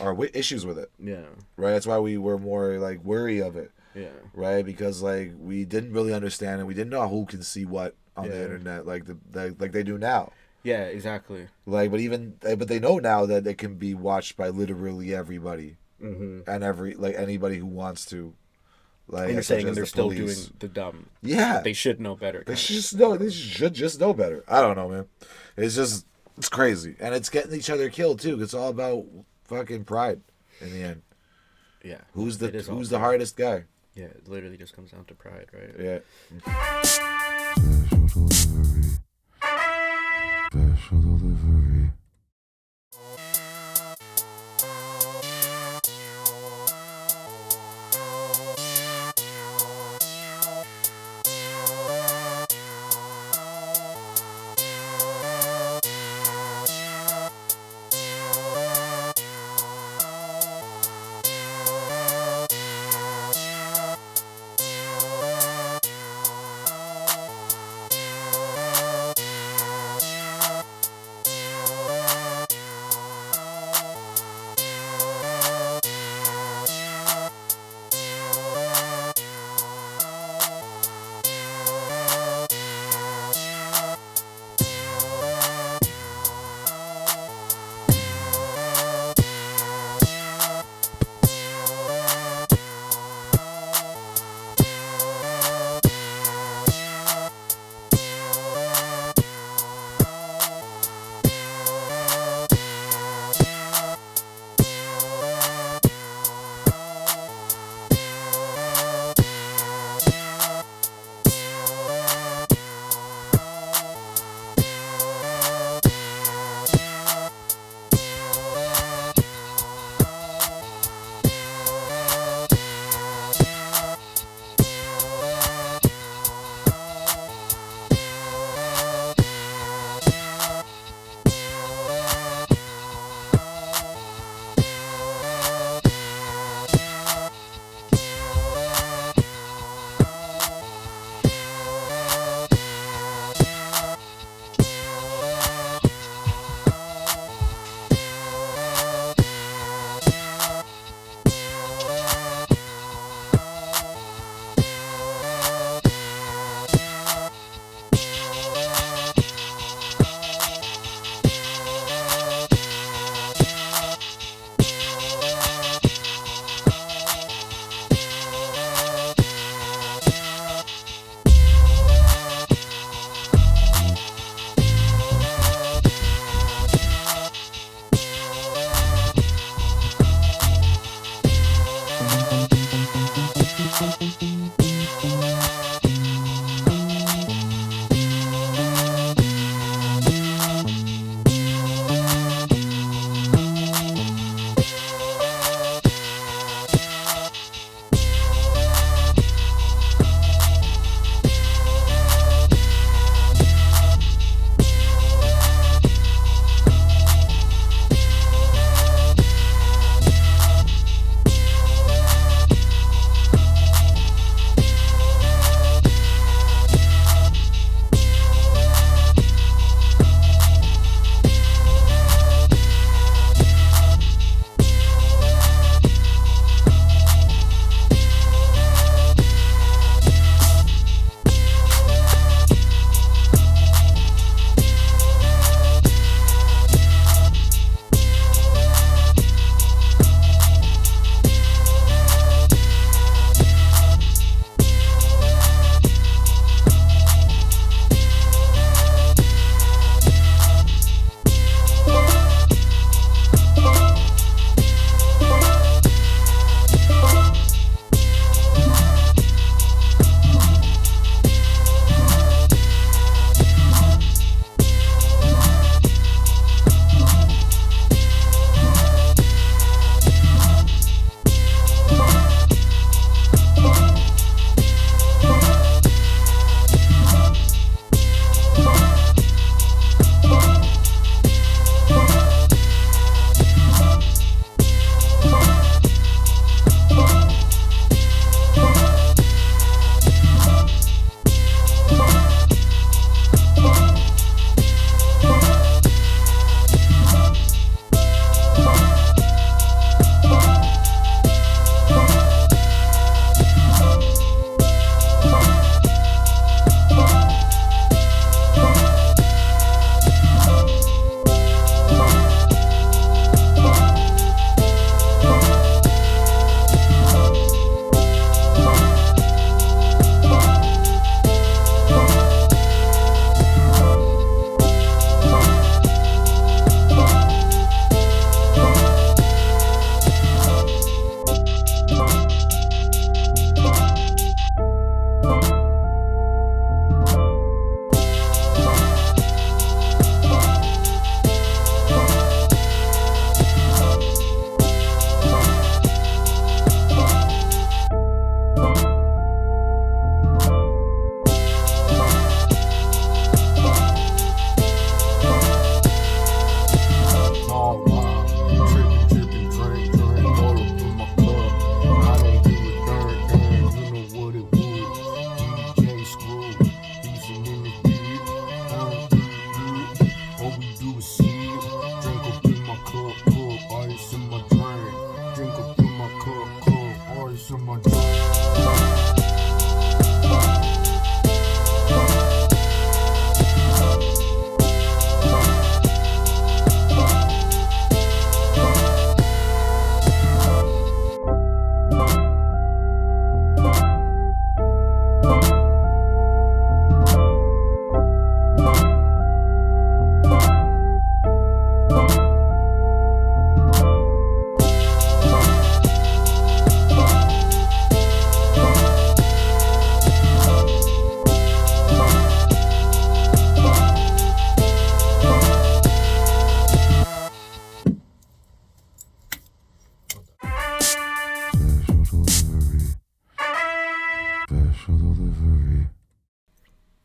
our issues with it. Yeah. Right. That's why we were more like wary of it. Yeah. Right, because like we didn't really understand it. We didn't know who can see what on the internet like like they do now. Yeah, exactly. Like, but they know now that it can be watched by literally everybody Mm-hmm. and anybody who wants to, And you're such saying, and as they're the still police. doing the dumb, but Yeah, they should know better. they Kind should of. just know. They should just know better. I don't know, man. It's crazy, and it's getting each other killed too. It's all about fucking pride in the end. Yeah, Who's it is all the pride. hardest guy? Yeah, it literally just comes down to pride, right? Yeah. Special delivery.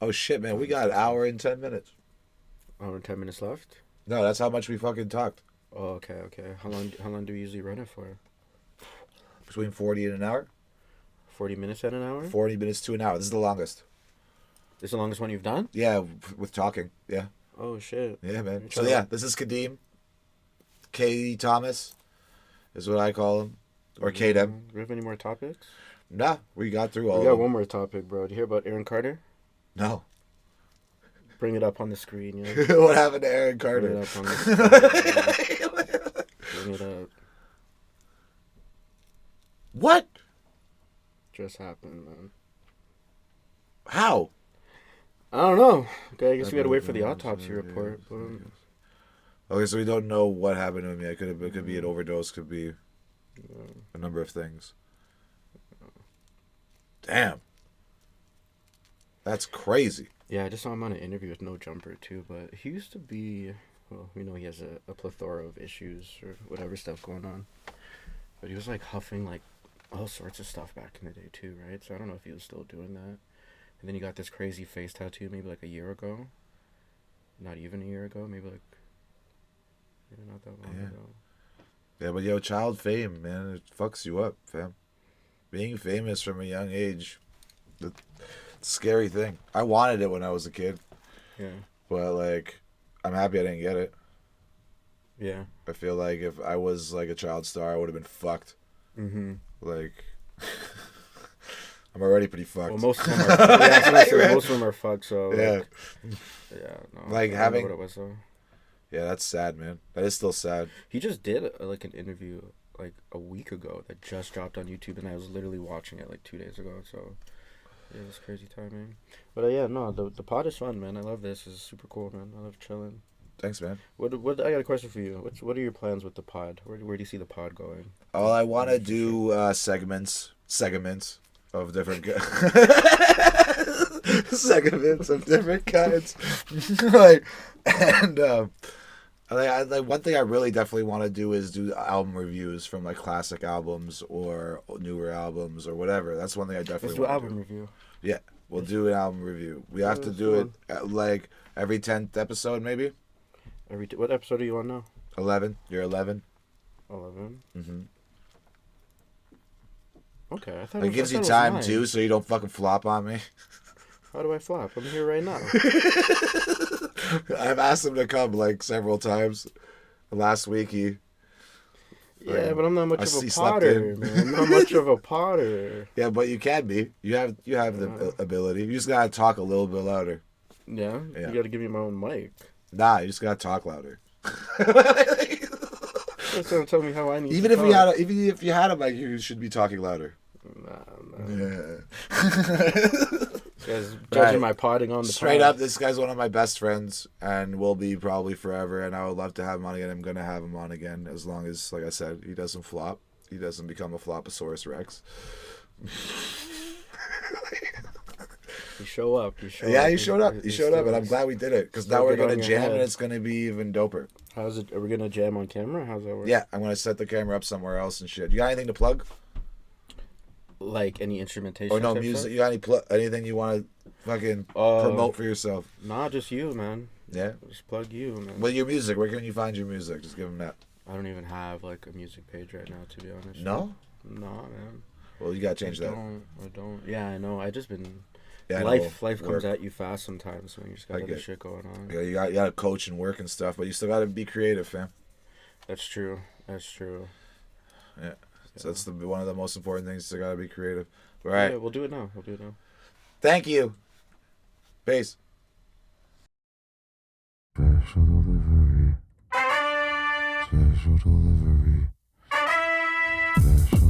Oh shit, man, we got an hour and 10 minutes. Oh, 10 minutes left. No, that's how much we fucking talked. Oh, okay, okay. How long do we usually run it for? Between 40 and an hour. 40 minutes at an hour? 40 minutes to an hour. This is the longest. This is the longest one you've done? Yeah, with talking. Yeah. Oh, shit. Yeah, man. So yeah, this is Kadeem. KayThomas is what I call him. Or K-Dem. Do we have any more topics? Nah, we got through all We of got them. one more topic, bro. Did you hear about Aaron Carter? No. Bring it up on the screen, yeah. What happened to Aaron Bring Carter? it up on the screen. Bring it up. What? Just happened, man. How? I don't know. Okay, I guess we gotta wait for the autopsy report. But... Okay, so we don't know what happened to him yet. It could be an overdose, could be a number of things. Damn. That's crazy. Yeah, I just saw him on an interview with No Jumper, too. But he used to be... Well, we know he has a plethora of issues or whatever stuff going on. But he was, like, huffing, like, all sorts of stuff back in the day, too, right? So I don't know if he was still doing that. And then he got this crazy face tattoo maybe, like, a year ago. Not even a year ago. Maybe, like... Maybe not that long ago. Yeah, but yo, child fame, man, it fucks you up, fam. Being famous from a young age, it's a scary thing. I wanted it when I was a kid. Yeah. But, like, I'm happy I didn't get it. Yeah. I feel like if I was, like, a child star, I would have been fucked. Mm-hmm. Like, I'm already pretty fucked. Well, most of them are. Yeah, that's what I said, most of them are fucked. So. Yeah. Yeah. No. Like, I don't having- know what it was though. Yeah, that's sad, man. That is still sad. He just did like an interview like a week ago that just dropped on YouTube, and I was literally watching it like 2 days ago. So. Yeah, it's crazy timing. But yeah, no, the pod is fun, man. I love this. This is super cool, man. I love chilling. Thanks, man. What I got a question for you. What are your plans with the pod? Where do you see the pod going? Well, I want to do segments of different segments of different kinds. Like, and like one thing I really definitely want to do is do album reviews from like classic albums or newer albums or whatever. That's one thing I definitely Let's do want album to do. review. Yeah, we'll do an album review. We have to do it at, like every 10th episode, maybe. What episode are you on now? 11. You're 11. 11. Mm-hmm. Okay, I thought It was, gives I you thought time it was 9. too, so you don't fucking flop on me. How do I flop? I'm here right now. I've asked him to come like several times. Last week he. Yeah, but I'm not much I of see a slept potter, in. man. I'm not much of a potter. Yeah, but you can be. You have the ability. You just gotta talk a little bit louder. Yeah? Yeah. You gotta give me my own mic. Nah, you just gotta talk louder. Just gonna tell me how I need even to if talk. even if you had a mic, you should be talking louder. Nah. Yeah. You guys judging Right. my potting on the Straight pod. up, this guy's one of my best friends and will be probably forever. And I would love to have him on again. I'm gonna have him on again as long as, like I said, he doesn't flop. He doesn't become a Floposaurus Rex. You show up. You showed Yeah, up. you showed up. You showed up, and I'm glad we did it because now we're Get on gonna your jam head. and it's gonna be even doper. How's it? Are we gonna jam on camera? How's that work? Yeah, I'm gonna set the camera up somewhere else and shit. You got anything to plug? Like any instrumentation? Or no type music? stuff? You got anything you want to fucking promote for yourself? Nah, just you, man. Yeah. Just plug you, man. Well, your music. Where can you find your music? Just give them that. I don't even have like a music page right now, to be honest. No. Nah, man. Well, you gotta change that. I don't. Yeah, I know. I just been. Yeah, I know. life Work. comes at you fast sometimes, man. You just got other shit going on. Yeah, you got to coach and work and stuff, but you still got to be creative, fam. That's true. That's true. Yeah. So that's one of the most important things. You got to be creative. All right. Yeah, we'll do it now. Thank you. Peace. Special delivery. Special delivery. Special